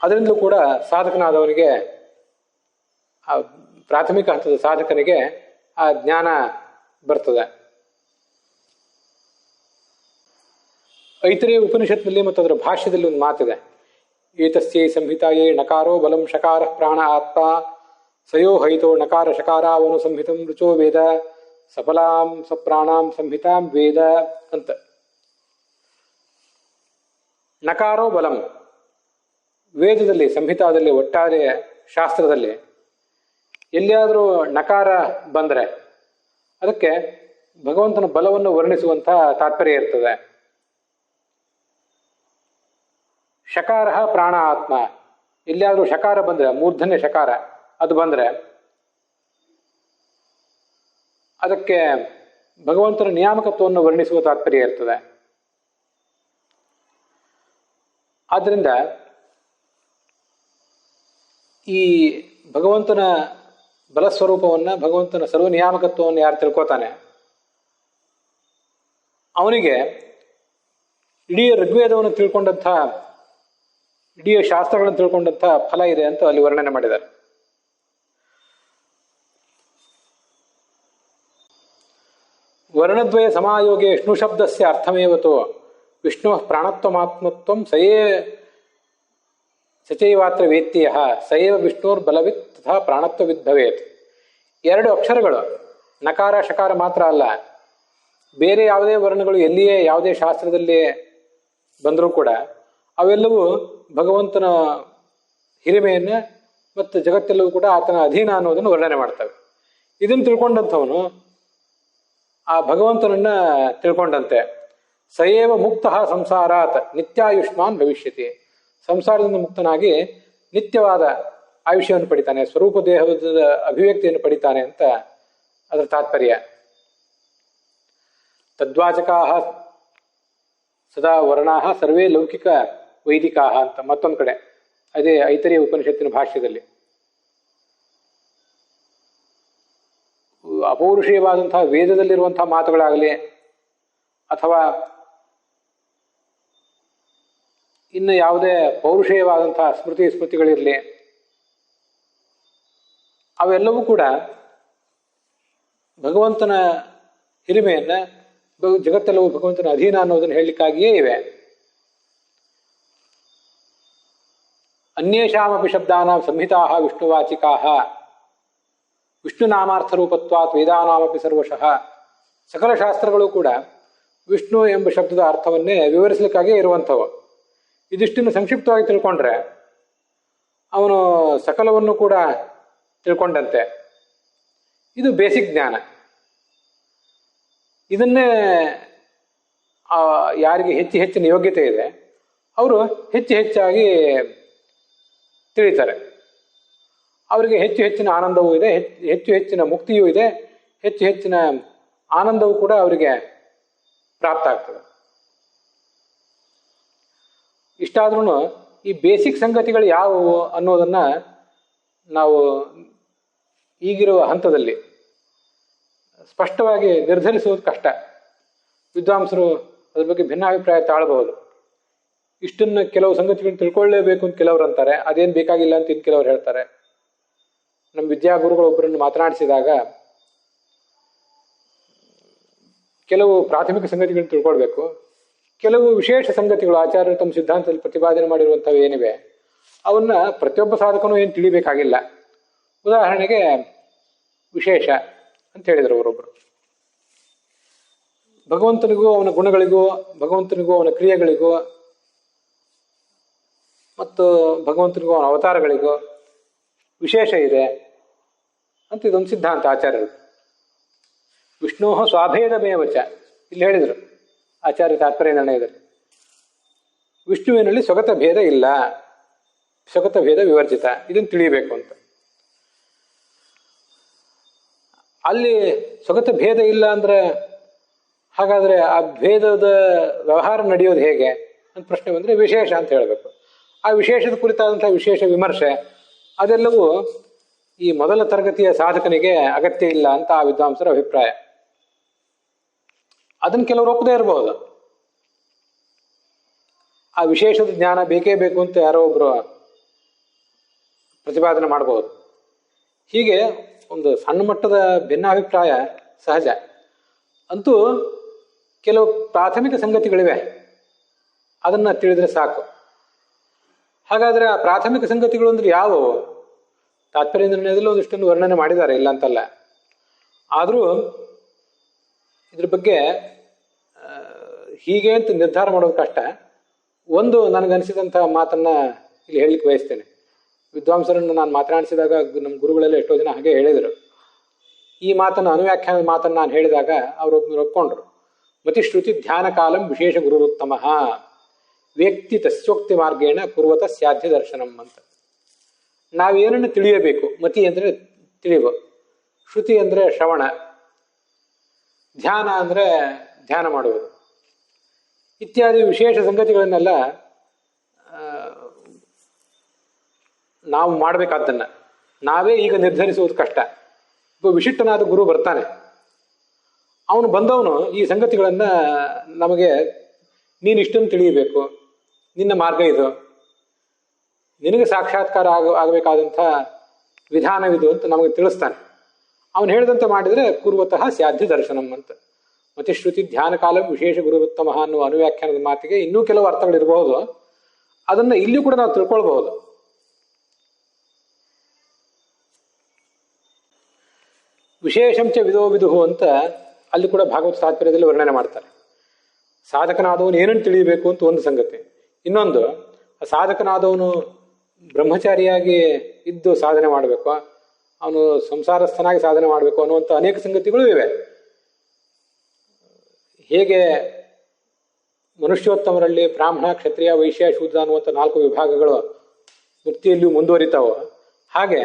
ಅದರಿಂದಲೂ ಕೂಡ ಸಾಧಕನಾದವನಿಗೆ, ಆ ಪ್ರಾಥಮಿಕ ಹಂತದ ಸಾಧಕನಿಗೆ ಆ ಜ್ಞಾನ ಬರ್ತದೆ. ಐತರೇಯ ಉಪನಿಷತ್ನಲ್ಲಿ ಮತ್ತು ಅದರ ಭಾಷ್ಯದಲ್ಲಿ ಒಂದು ಮಾತಿದೆ. ಏತಸ್ಯೈ ಸಂಹಿತಾಯೇ ನಕಾರೋ ಬಲಂ ಶಕಾರ ಪ್ರಾಣ ಆತ್ಮ ಸಯೋ ಹೈತೋ ನಕಾರ ಶಕಾರಾವನು ಸಂಹಿತಂ ರುಚೋ ವೇದ ಸಫಲಾಂ ಸಪ್ರಾಣಾಂ ಸಂಹಿತಾಂ ವೇದ ಅಂತ. ನಕಾರೋ ಬಲಂ, ವೇದದಲ್ಲಿ, ಸಂಹಿತಾದಲ್ಲಿ, ಒಟ್ಟಾರೆ ಶಾಸ್ತ್ರದಲ್ಲಿ ಎಲ್ಲಿಯಾದರೂ ನಕಾರ ಬಂದರೆ ಅದಕ್ಕೆ ಭಗವಂತನ ಬಲವನ್ನು ವರ್ಣಿಸುವಂಥ ತಾತ್ಪರ್ಯ ಇರ್ತದೆ. ಶಕಾರ ಪ್ರಾಣ ಆತ್ಮ, ಎಲ್ಲಿಯಾದರೂ ಶಕಾರ ಬಂದರೆ, ಮೂರ್ಧನ್ಯ ಶಕಾರ ಅದು ಬಂದರೆ ಅದಕ್ಕೆ ಭಗವಂತನ ನಿಯಾಮಕತ್ವವನ್ನು ವರ್ಣಿಸುವ ತಾತ್ಪರ್ಯ ಇರ್ತದೆ. ಆದ್ದರಿಂದ ಈ ಭಗವಂತನ ಬಲಸ್ವರೂಪವನ್ನು, ಭಗವಂತನ ಸರ್ವನಿಯಾಮಕತ್ವವನ್ನು ಯಾರು ತಿಳ್ಕೊತಾನೆ ಅವನಿಗೆ ಇಡೀ ಋಗ್ವೇದವನ್ನು ತಿಳ್ಕೊಂಡಂಥ, ಇಡೀ ಶಾಸ್ತ್ರಗಳನ್ನು ತಿಳ್ಕೊಂಡಂಥ ಫಲ ಇದೆ ಅಂತ ಅಲ್ಲಿ ವರ್ಣನೆ ಮಾಡಿದ್ದಾರೆ. ವರ್ಣದ್ವಯ ಸಮಾಯೋಗೆ ವಿಷ್ಣು ಶಬ್ದಸ್ಯ ಅರ್ಥಮೇವತೋ ವಿಷ್ಣು ಪ್ರಾಣತ್ವಮಾತ್ಮತ್ವಂ ಸಚೈವಾತ್ರ ವೇತ್ತೀಯ ಸಯೇವ ವಿಷ್ಣುರ್ ಬಲವಿತ್ ತಥಾ ಪ್ರಾಣತ್ವವಿದ್ ಭವೇತ್. ಎರಡು ಅಕ್ಷರಗಳು ನಕಾರ ಶಕಾರ ಮಾತ್ರ ಅಲ್ಲ, ಬೇರೆ ಯಾವುದೇ ವರ್ಣಗಳು ಎಲ್ಲಿಯೇ ಯಾವುದೇ ಶಾಸ್ತ್ರದಲ್ಲಿ ಬಂದರೂ ಕೂಡ ಅವೆಲ್ಲವೂ ಭಗವಂತನ ಹಿರಿಮೆಯನ್ನು ಮತ್ತು ಜಗತ್ತೆಲ್ಲವೂ ಕೂಡ ಆತನ ಅಧೀನ ಅನ್ನೋದನ್ನು ವರ್ಣನೆ ಮಾಡ್ತವೆ. ಇದನ್ನು ತಿಳ್ಕೊಂಡಂಥವನು ಆ ಭಗವಂತನನ್ನ ತಿಳ್ಕೊಂಡಂತೆ. ಸಯೇವ ಮುಕ್ತ ಸಂಸಾರಾತ್ ನಿತ್ಯಾಯುಷ್ಮಾನ್ ಭವಿಷ್ಯತಿ. ಸಂಸಾರದಿಂದ ಮುಕ್ತನಾಗಿ ನಿತ್ಯವಾದ ಆಯುಷ್ಯವನ್ನು ಪಡಿತಾನೆ, ಸ್ವರೂಪ ದೇಹದ ಅಭಿವ್ಯಕ್ತಿಯನ್ನು ಪಡಿತಾನೆ ಅಂತ ಅದರ ತಾತ್ಪರ್ಯ. ತದ್ವಾಚಕಾ ಸದಾ ವರ್ಣಾ ಸರ್ವೇ ಲೌಕಿಕ ವೈದಿಕಾ ಅಂತ ಮತ್ತೊಂದು ಕಡೆ ಅದೇ ಐತರೇಯ ಉಪನಿಷತ್ತಿನ ಭಾಷ್ಯದಲ್ಲಿ. ಅಪೌರುಷೀಯವಾದಂತಹ ವೇದದಲ್ಲಿರುವಂತಹ ಮಾತುಗಳಾಗಲಿ ಅಥವಾ ಇನ್ನು ಯಾವುದೇ ಪೌರುಷೇಯವಾದಂತಹ ಸ್ಮೃತಿಗಳಿರಲಿ, ಅವೆಲ್ಲವೂ ಕೂಡ ಭಗವಂತನ ಹಿರಿಮೆಯನ್ನ, ಜಗತ್ತೆಲ್ಲವೂ ಭಗವಂತನ ಅಧೀನ ಅನ್ನೋದನ್ನು ಹೇಳಲಿಕ್ಕಾಗಿಯೇ ಇವೆ. ಅನ್ಯೇಷಾಮಪಿ ಶಬ್ದಾನಾಂ ಸಂಹಿತಾ ವಿಷ್ಣುವಾಚಿಕಾ ವಿಷ್ಣುನಾಮಾರ್ಥರೂಪತ್ವಾತ್ ವೇದಾನಾಮಪಿ ಸರ್ವಶಃ. ಸಕಲ ಶಾಸ್ತ್ರಗಳು ಕೂಡ ವಿಷ್ಣು ಎಂಬ ಶಬ್ದದ ಅರ್ಥವನ್ನೇ ವಿವರಿಸಲಿಕ್ಕಾಗಿಯೇ ಇರುವಂಥವು. ಇದಿಷ್ಟನ್ನು ಸಂಕ್ಷಿಪ್ತವಾಗಿ ತಿಳ್ಕೊಂಡ್ರೆ ಅವನು ಸಕಲವನ್ನು ಕೂಡ ತಿಳ್ಕೊಂಡಂತೆ. ಇದು ಬೇಸಿಕ್ ಜ್ಞಾನ. ಇದನ್ನೇ ಯಾರಿಗೆ ಹೆಚ್ಚಿನ ಯೋಗ್ಯತೆ ಇದೆ ಅವರು ಹೆಚ್ಚಾಗಿ ತಿಳಿತಾರೆ. ಅವರಿಗೆ ಹೆಚ್ಚಿನ ಆನಂದವೂ ಇದೆ, ಹೆಚ್ಚಿನ ಮುಕ್ತಿಯೂ ಇದೆ, ಹೆಚ್ಚಿನ ಆನಂದವೂ ಕೂಡ ಅವರಿಗೆ ಪ್ರಾಪ್ತ ಆಗ್ತದೆ. ಇಷ್ಟಾದ್ರೂ ಈ ಬೇಸಿಕ್ ಸಂಗತಿಗಳು ಯಾವುವು ಅನ್ನೋದನ್ನ ನಾವು ಈಗಿರುವ ಹಂತದಲ್ಲಿ ಸ್ಪಷ್ಟವಾಗಿ ನಿರ್ಧರಿಸುವುದು ಕಷ್ಟ. ವಿದ್ವಾಂಸರು ಅದ್ರ ಬಗ್ಗೆ ಭಿನ್ನಾಭಿಪ್ರಾಯ ತಾಳಬಹುದು. ಇಷ್ಟನ್ನು ಕೆಲವು ಸಂಗತಿಗಳನ್ನು ತಿಳ್ಕೊಳ್ಳೇಬೇಕು ಅಂತ ಕೆಲವರು ಅಂತಾರೆ, ಅದೇನು ಬೇಕಾಗಿಲ್ಲ ಅಂತ ಇನ್ನು ಕೆಲವರು ಹೇಳ್ತಾರೆ. ನಮ್ಮ ವಿದ್ಯಾಗುರುಗಳೊಬ್ಬರನ್ನು ಮಾತನಾಡಿಸಿದಾಗ ಕೆಲವು ಪ್ರಾಥಮಿಕ ಸಂಗತಿಗಳನ್ನು ತಿಳ್ಕೊಳ್ಬೇಕು, ಕೆಲವು ವಿಶೇಷ ಸಂಗತಿಗಳು ಆಚಾರ್ಯರು ತಮ್ಮ ಸಿದ್ಧಾಂತದಲ್ಲಿ ಪ್ರತಿಪಾದನೆ ಮಾಡಿರುವಂಥವು ಏನಿವೆ ಅವನ್ನ ಪ್ರತಿಯೊಬ್ಬ ಸಾಧಕನೂ ಏನು ತಿಳಿಬೇಕಾಗಿಲ್ಲ. ಉದಾಹರಣೆಗೆ ವಿಶೇಷ ಅಂತ ಹೇಳಿದರು ಅವರೊಬ್ಬರು. ಭಗವಂತನಿಗೂ ಅವನ ಗುಣಗಳಿಗೂ, ಭಗವಂತನಿಗೂ ಅವನ ಕ್ರಿಯೆಗಳಿಗೂ ಮತ್ತು ಭಗವಂತನಿಗೂ ಅವನ ಅವತಾರಗಳಿಗೂ ವಿಶೇಷ ಇದೆ ಅಂತ ಇದೊಂದು ಸಿದ್ಧಾಂತ ಆಚಾರ್ಯರು. ವಿಷ್ಣು ಸ್ವಾಭೇದಮೇವಚ ಇಲ್ಲಿ ಹೇಳಿದರು ಆಚಾರ್ಯ ತಾತ್ಪರ್ಯ ನಿರ್ಣಯದಲ್ಲಿ. ವಿಷ್ಣುವಿನಲ್ಲಿ ಸ್ವಗತ ಭೇದ ಇಲ್ಲ, ಸ್ವಗತ ಭೇದ ವಿವರ್ಜಿತ, ಇದನ್ನು ತಿಳಿಯಬೇಕು ಅಂತ. ಅಲ್ಲಿ ಸ್ವಗತ ಭೇದ ಇಲ್ಲ ಅಂದ್ರೆ ಹಾಗಾದ್ರೆ ಆ ಭೇದದ ವ್ಯವಹಾರ ನಡೆಯೋದು ಹೇಗೆ ಅಂತ ಪ್ರಶ್ನೆ ಬಂದರೆ ವಿಶೇಷ ಅಂತ ಹೇಳಬೇಕು. ಆ ವಿಶೇಷದ ಕುರಿತಾದಂತಹ ವಿಶೇಷ ವಿಮರ್ಶೆ ಅದೆಲ್ಲವೂ ಈ ಮೊದಲ ತರಗತಿಯ ಸಾಧಕನಿಗೆ ಅಗತ್ಯ ಇಲ್ಲ ಅಂತ ಆ ವಿದ್ವಾಂಸರ ಅಭಿಪ್ರಾಯ. ಅದನ್ನು ಕೆಲವರು ಒಪ್ಪದೇ ಇರಬಹುದು. ಆ ವಿಶೇಷದ ಜ್ಞಾನ ಬೇಕೇ ಬೇಕು ಅಂತ ಯಾರೋ ಒಬ್ರು ಪ್ರತಿಪಾದನೆ ಮಾಡಬಹುದು. ಹೀಗೆ ಒಂದು ಸಣ್ಣ ಮಟ್ಟದ ಭಿನ್ನಾಭಿಪ್ರಾಯ ಸಹಜ. ಅಂತೂ ಕೆಲವು ಪ್ರಾಥಮಿಕ ಸಂಗತಿಗಳಿವೆ, ಅದನ್ನ ತಿಳಿದ್ರೆ ಸಾಕು. ಹಾಗಾದ್ರೆ ಆ ಪ್ರಾಥಮಿಕ ಸಂಗತಿಗಳು ಅಂದ್ರೆ ಯಾವುವು? ತಾತ್ಪರ್ಯ ನಿರ್ಣಯದಲ್ಲಿ ಒಂದಿಷ್ಟನ್ನು ವರ್ಣನೆ ಮಾಡಿದ್ದಾರೆ, ಇಲ್ಲ ಅಂತಲ್ಲ. ಆದರೂ ಇದ್ರ ಬಗ್ಗೆ ಹೀಗೆ ಅಂತ ನಿರ್ಧಾರ ಮಾಡೋದು ಕಷ್ಟ. ಒಂದು ನನಗನ್ಸಿದಂಥ ಮಾತನ್ನ ಇಲ್ಲಿ ಹೇಳಲಿಕ್ಕೆ ಬಯಸ್ತೇನೆ. ವಿದ್ವಾಂಸರನ್ನು ನಾನು ಮಾತನಾಡಿಸಿದಾಗ ನಮ್ಮ ಗುರುಗಳೆಲ್ಲ ಎಷ್ಟೋ ಜನ ಹಾಗೆ ಹೇಳಿದರು. ಈ ಮಾತನ್ನು ಅನುವ್ಯಾಖ್ಯಾನದ ಮಾತನ್ನು ನಾನು ಹೇಳಿದಾಗ ಅವರು ಒಪ್ಕೊಂಡ್ರು. ಮತಿಶ್ರುತಿ ಧ್ಯಾನ ಕಾಲಂ ವಿಶೇಷ ಗುರುರುತ್ತಮ ವ್ಯಕ್ತಿ ತಸ್ಯೋಕ್ತಿ ಮಾರ್ಗೇಣ ಕುರ್ವತ ಸ್ಯಾಧ್ಯ ದರ್ಶನಂ ಅಂತ. ನಾವೇನನ್ನು ತಿಳಿಯಬೇಕು? ಮತಿ ಅಂದರೆ ತಿಳಿವು, ಶ್ರುತಿ ಅಂದರೆ ಶ್ರವಣ, ಧ್ಯಾನ ಅಂದರೆ ಧ್ಯಾನ ಮಾಡುವುದು, ಇತ್ಯಾದಿ ವಿಶೇಷ ಸಂಗತಿಗಳನ್ನೆಲ್ಲ ನಾವು ಮಾಡಬೇಕಾದ್ದನ್ನ ನಾವೇ ಈಗ ನಿರ್ಧರಿಸುವುದು ಕಷ್ಟ. ಒಬ್ಬ ವಿಶಿಷ್ಟನಾದ ಗುರು ಬರ್ತಾನೆ, ಅವನು ಬಂದವನು ಈ ಸಂಗತಿಗಳನ್ನ ನಮಗೆ ನೀನು ಇಷ್ಟನ್ನು ತಿಳಿಯಬೇಕು, ನಿನ್ನ ಮಾರ್ಗ ಇದು, ನಿನಗೆ ಸಾಕ್ಷಾತ್ಕಾರ ಆಗಬೇಕಾದಂಥ ವಿಧಾನವಿದು ಅಂತ ನಮಗೆ ತಿಳಿಸ್ತಾನೆ. ಅವನು ಹೇಳಿದಂತೆ ಮಾಡಿದರೆ ಕುರ್ವತಃ ಸ್ಯಾಧ್ಯ ದರ್ಶನಂ ಅಂತ. ಮತಿಶ್ರುತಿ ಧ್ಯಾನ ಕಾಲ ವಿಶೇಷ ಗುರುವೃತ್ತಮ ಅನ್ನುವ ಅನುವ್ಯಾಖ್ಯಾನದ ಮಾತಿಗೆ ಇನ್ನೂ ಕೆಲವು ಅರ್ಥಗಳಿರಬಹುದು. ಅದನ್ನು ಇಲ್ಲಿ ಕೂಡ ನಾವು ತಿಳ್ಕೊಳ್ಬಹುದು. ವಿಶೇಷಂಚ ವಿಧೋ ವಿದುಹು ಅಂತ ಅಲ್ಲಿ ಕೂಡ ಭಾಗವತ ತಾತ್ಪರ್ಯದಲ್ಲಿ ವರ್ಣನೆ ಮಾಡ್ತಾರೆ. ಸಾಧಕನಾದವನು ಏನನ್ನು ತಿಳಿಯಬೇಕು ಅಂತ ಒಂದು ಸಂಗತಿ, ಇನ್ನೊಂದು ಸಾಧಕನಾದವನು ಬ್ರಹ್ಮಚಾರಿಯಾಗಿ ಇದ್ದು ಸಾಧನೆ ಮಾಡಬೇಕು, ಅವನು ಸಂಸಾರಸ್ಥನಾಗಿ ಸಾಧನೆ ಮಾಡಬೇಕು ಅನ್ನುವಂಥ ಅನೇಕ ಸಂಗತಿಗಳು ಇವೆ. ಹೇಗೆ ಮನುಷ್ಯೋತ್ತಮರಲ್ಲಿ ಬ್ರಾಹ್ಮಣ, ಕ್ಷತ್ರಿಯ, ವೈಶ್ಯ, ಶೂದ್ರ ಅನ್ನುವಂಥ 4 ವಿಭಾಗಗಳು ಮುಕ್ತಿಯಲ್ಲಿಯೂ ಮುಂದುವರಿತಾವೋ, ಹಾಗೆ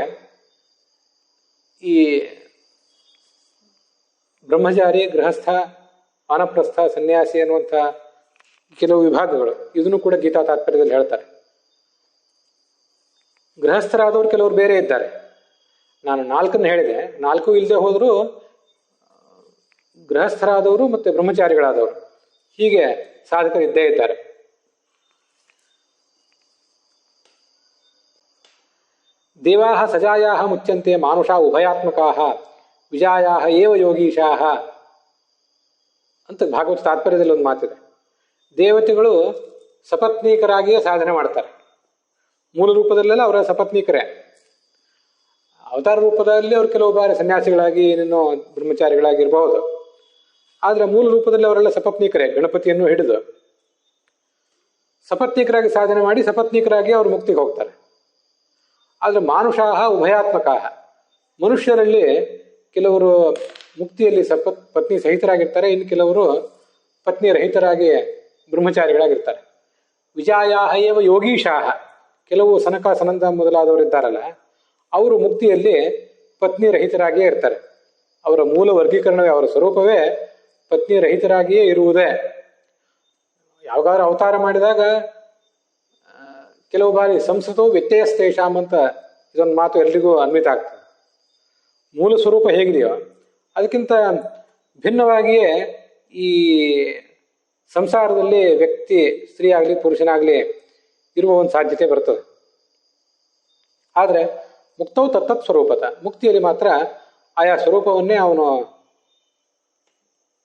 ಈ ಬ್ರಹ್ಮಚಾರಿ, ಗೃಹಸ್ಥ, ವಾನಪ್ರಸ್ಥ, ಸನ್ಯಾಸಿ ಅನ್ನುವಂಥ ಕೆಲವು ವಿಭಾಗಗಳು ಇದನ್ನು ಕೂಡ ಗೀತಾ ತಾತ್ಪರ್ಯದಲ್ಲಿ ಹೇಳ್ತಾರೆ. ಗೃಹಸ್ಥರಾದವರು ಕೆಲವರು ಬೇರೆ ಇದ್ದಾರೆ. ನಾನು 4 ಹೇಳಿದೆ, 4 ಇಲ್ಲದೆ ಹೋದರೂ ಗೃಹಸ್ಥರಾದವರು ಮತ್ತು ಬ್ರಹ್ಮಚಾರಿಗಳಾದವರು ಹೀಗೆ ಸಾಧಕರು ಇದ್ದೇ ಇದ್ದಾರೆ. ದೇವಾಹ ಸಜಾಯಾಹ ಮುಚ್ಯಂತೆ ಮಾನುಷಾ ಉಭಯಾತ್ಮಕಾಹ ವಿಜಾಯಾಹ ಏವ ಯೋಗೀಶಾಹ ಅಂತ ಭಾಗವತ ತಾತ್ಪರ್ಯದಲ್ಲಿ ಒಂದು ಮಾತಿದೆ. ದೇವತೆಗಳು ಸಪತ್ನೀಕರಾಗಿಯೇ ಸಾಧನೆ ಮಾಡ್ತಾರೆ. ಮೂಲ ರೂಪದಲ್ಲೆಲ್ಲ ಅವರ ಸಪತ್ನೀಕರೇ. ಅವತಾರ ರೂಪದಲ್ಲಿ ಅವರು ಕೆಲವು ಬಾರಿ ಸನ್ಯಾಸಿಗಳಾಗಿ ಏನೇನೋ ಬ್ರಹ್ಮಚಾರಿಗಳಾಗಿರ್ಬಹುದು. ಆದರೆ ಮೂಲ ರೂಪದಲ್ಲಿ ಅವರೆಲ್ಲ ಸಪತ್ನೀಕರೇ, ಗಣಪತಿಯನ್ನು ಹಿಡಿದು ಸಪತ್ನೀಕರಾಗಿ ಸಾಧನೆ ಮಾಡಿ ಸಪತ್ನೀಕರಾಗಿ ಅವರು ಮುಕ್ತಿಗೆ ಹೋಗ್ತಾರೆ. ಆದರೆ ಮಾನುಷಾಹ ಉಭಯಾತ್ಮಕಾಹ, ಮನುಷ್ಯರಲ್ಲಿ ಕೆಲವರು ಮುಕ್ತಿಯಲ್ಲಿ ಪತ್ನಿ ಸಹಿತರಾಗಿರ್ತಾರೆ, ಇನ್ನು ಕೆಲವರು ಪತ್ನಿ ರಹಿತರಾಗಿ ಬ್ರಹ್ಮಚಾರಿಗಳಾಗಿರ್ತಾರೆ. ವಿಜಾಯಾಹ ಏವ ಯೋಗೀಶಾಹ, ಕೆಲವು ಸನಕ ಸನಂದ ಮೊದಲಾದವರು ಇದ್ದಾರಲ್ಲ, ಅವರು ಮುಕ್ತಿಯಲ್ಲಿ ಪತ್ನಿ ರಹಿತರಾಗಿಯೇ ಇರ್ತಾರೆ. ಅವರ ಮೂಲ ವರ್ಗೀಕರಣವೇ, ಅವರ ಸ್ವರೂಪವೇ ಪತ್ನಿ ರಹಿತರಾಗಿಯೇ ಇರುವುದೇ. ಯಾವಾಗಾದ್ರೂ ಅವತಾರ ಮಾಡಿದಾಗ ಕೆಲವು ಬಾರಿ ಸಂಸ್ಕೃತವು ವ್ಯತ್ಯಯಸ್ತೇಷಾಮ್ ಅಂತ ಇದೊಂದು ಮಾತು ಎಲ್ರಿಗೂ ಅನ್ವಿತ ಆಗ್ತದೆ. ಮೂಲ ಸ್ವರೂಪ ಹೇಗಿದೆಯೋ ಅದಕ್ಕಿಂತ ಭಿನ್ನವಾಗಿಯೇ ಈ ಸಂಸಾರದಲ್ಲಿ ವ್ಯಕ್ತಿ, ಸ್ತ್ರೀ ಆಗಲಿ ಪುರುಷನಾಗಲಿ ಇರುವ ಒಂದು ಸಾಧ್ಯತೆ ಬರ್ತದೆ. ಆದರೆ ಮುಕ್ತವು ತತ್ತತ್ ಸ್ವರೂಪತ, ಮುಕ್ತಿಯಲ್ಲಿ ಮಾತ್ರ ಆಯಾ ಸ್ವರೂಪವನ್ನೇ ಅವನು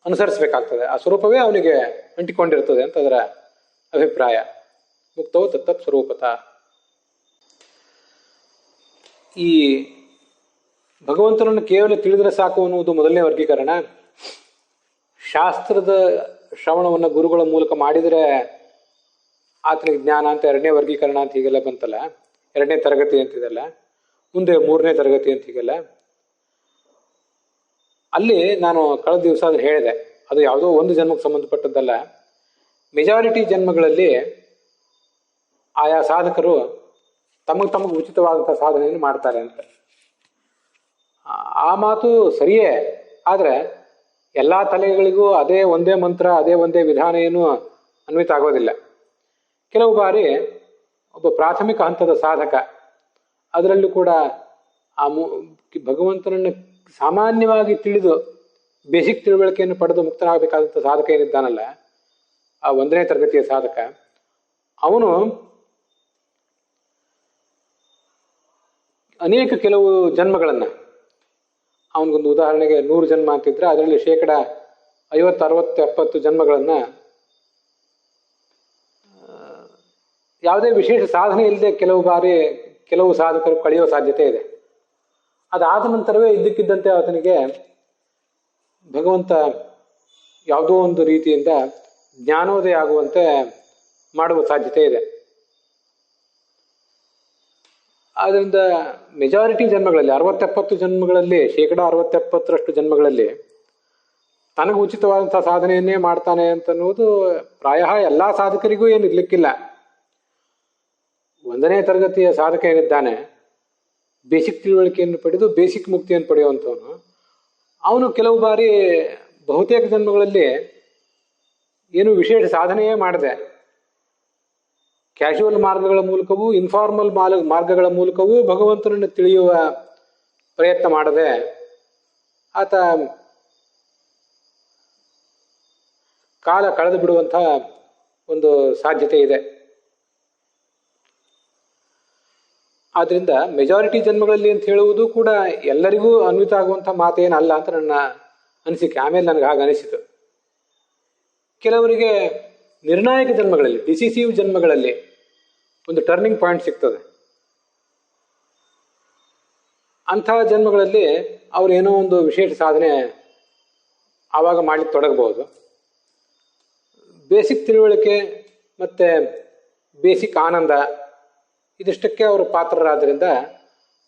ಅನುಸರಿಸಬೇಕಾಗ್ತದೆ. ಆ ಸ್ವರೂಪವೇ ಅವನಿಗೆ ಅಂಟಿಕೊಂಡಿರ್ತದೆ ಅಂತ ಅದರ ಅಭಿಪ್ರಾಯ. ಮುಕ್ತವು ತತ್ತತ್ ಸ್ವರೂಪತ. ಈ ಭಗವಂತನನ್ನು ಕೇವಲ ತಿಳಿದರೆ ಸಾಕು ಅನ್ನುವುದು ಮೊದಲನೇ ವರ್ಗೀಕರಣ. ಶಾಸ್ತ್ರದ ಶ್ರವಣವನ್ನು ಗುರುಗಳ ಮೂಲಕ ಮಾಡಿದರೆ ಆತನಿಗೆ ಜ್ಞಾನ ಅಂತ ಎರಡನೇ ವರ್ಗೀಕರಣ ಅಂತ ಹೀಗೆಲ್ಲ ಬಂತಲ್ಲ, ಎರಡನೇ ತರಗತಿ ಅಂತಿದೆಲ್ಲ, ಮುಂದೆ 3ನೇ ತರಗತಿ ಅಂತ ಹೀಗೆಲ್ಲ. ಅಲ್ಲಿ ನಾನು ಕಳೆದ ದಿವಸ ಅದನ್ನು ಹೇಳಿದೆ, ಅದು ಯಾವುದೋ ಒಂದು ಜನ್ಮಕ್ಕೆ ಸಂಬಂಧಪಟ್ಟದ್ದಲ್ಲ. ಮೆಜಾರಿಟಿ ಜನ್ಮಗಳಲ್ಲಿ ಆಯಾ ಸಾಧಕರು ತಮಗೆ ಉಚಿತವಾದಂಥ ಸಾಧನೆಯನ್ನು ಮಾಡ್ತಾರೆ ಅಂತ. ಆ ಮಾತು ಸರಿಯೇ, ಆದರೆ ಎಲ್ಲ ತಲೆಗಳಿಗೂ ಅದೇ ಒಂದೇ ಮಂತ್ರ, ಅದೇ ಒಂದೇ ವಿಧಾನ ಏನು ಅನ್ವಿತ ಆಗೋದಿಲ್ಲ. ಕೆಲವು ಬಾರಿ ಒಬ್ಬ ಪ್ರಾಥಮಿಕ ಹಂತದ ಸಾಧಕ, ಅದರಲ್ಲೂ ಕೂಡ ಆ ಭಗವಂತನನ್ನು ಸಾಮಾನ್ಯವಾಗಿ ತಿಳಿದು ಬೇಸಿಕ್ ತಿಳುವಳಿಕೆಯನ್ನು ಪಡೆದು ಮುಕ್ತನಾಗಬೇಕಾದಂಥ ಸಾಧಕ ಏನಿದ್ದಾನಲ್ಲ, ಆ 1ನೇ ತರಗತಿಯ ಸಾಧಕ, ಅವನು ಅನೇಕ ಕೆಲವು ಜನ್ಮಗಳನ್ನು, ಅವನಿಗೊಂದು ಉದಾಹರಣೆಗೆ 100 ಜನ್ಮ ಅಂತಿದ್ರೆ ಅದರಲ್ಲಿ 50%, 60, 70 ಜನ್ಮಗಳನ್ನು ಯಾವುದೇ ವಿಶೇಷ ಸಾಧನೆ ಇಲ್ಲದೆ ಕೆಲವು ಬಾರಿ ಕೆಲವು ಸಾಧಕರು ಕಳೆಯುವ ಸಾಧ್ಯತೆ ಇದೆ. ಅದಾದ ನಂತರವೇ ಇದ್ದಕ್ಕಿದ್ದಂತೆ ಆತನಿಗೆ ಭಗವಂತ ಯಾವುದೋ ಒಂದು ರೀತಿಯಿಂದ ಜ್ಞಾನೋದಯ ಆಗುವಂತೆ ಮಾಡುವ ಸಾಧ್ಯತೆ ಇದೆ. ಆದ್ದರಿಂದ ಮೆಜಾರಿಟಿ ಜನ್ಮಗಳಲ್ಲಿ 60-70 ಜನ್ಮಗಳಲ್ಲಿ 60-70% ಜನ್ಮಗಳಲ್ಲಿ ತನಗೆ ಉಚಿತವಾದಂಥ ಸಾಧನೆಯನ್ನೇ ಮಾಡ್ತಾನೆ ಅಂತನ್ನುವುದು ಪ್ರಾಯಃ ಎಲ್ಲ ಸಾಧಕರಿಗೂ ಏನು ಇರ್ಲಿಕ್ಕಿಲ್ಲ. 1ನೇ ತರಗತಿಯ ಸಾಧಕ ಏನಿದ್ದಾನೆ, ಬೇಸಿಕ್ ತಿಳುವಳಿಕೆಯನ್ನು ಪಡೆದು ಬೇಸಿಕ್ ಮುಕ್ತಿಯನ್ನು ಪಡೆಯುವಂಥವನು, ಅವನು ಕೆಲವು ಬಾರಿ ಬಹುತೇಕ ಜನ್ಮಗಳಲ್ಲಿ ಏನು ವಿಶೇಷ ಸಾಧನೆಯೇ ಮಾಡದೆ ಕ್ಯಾಶುವಲ್ ಮಾರ್ಗಗಳ ಮೂಲಕವೂ ಇನ್ಫಾರ್ಮಲ್ ಮಾರ್ಗಗಳ ಮೂಲಕವೂ ಭಗವಂತನನ್ನು ತಿಳಿಯುವ ಪ್ರಯತ್ನ ಮಾಡದೆ ಆತ ಕಾಲ ಕಳೆದು ಬಿಡುವಂಥ ಒಂದು ಸಾಧ್ಯತೆ ಇದೆ. ಆದ್ರಿಂದ ಮೆಜಾರಿಟಿ ಜನ್ಮಗಳಲ್ಲಿ ಅಂತ ಹೇಳುವುದು ಕೂಡ ಎಲ್ಲರಿಗೂ ಅನ್ವಿತ ಆಗುವಂಥ ಮಾತೇನಲ್ಲ ಅಂತ ನನ್ನ ಅನಿಸಿಕೆ. ಆಮೇಲೆ ನನಗೆ ಹಾಗೆ ಅನಿಸಿತು. ಕೆಲವರಿಗೆ ನಿರ್ಣಾಯಕ ಜನ್ಮಗಳಲ್ಲಿ, ಡಿಸಿಸಿವ್ ಜನ್ಮಗಳಲ್ಲಿ ಒಂದು ಟರ್ನಿಂಗ್ ಪಾಯಿಂಟ್ ಸಿಗ್ತದೆ. ಅಂತಹ ಜನ್ಮಗಳಲ್ಲಿ ಅವ್ರು ಏನೋ ಒಂದು ವಿಶೇಷ ಸಾಧನೆ ಆವಾಗ ಮಾಡಲಿಕ್ಕೆ ತೊಡಗಬಹುದು. ಬೇಸಿಕ್ ತಿಳುವಳಿಕೆ ಮತ್ತು ಬೇಸಿಕ್ ಆನಂದ ಇದಿಷ್ಟಕ್ಕೆ ಅವರು ಪಾತ್ರರಾದ್ದರಿಂದ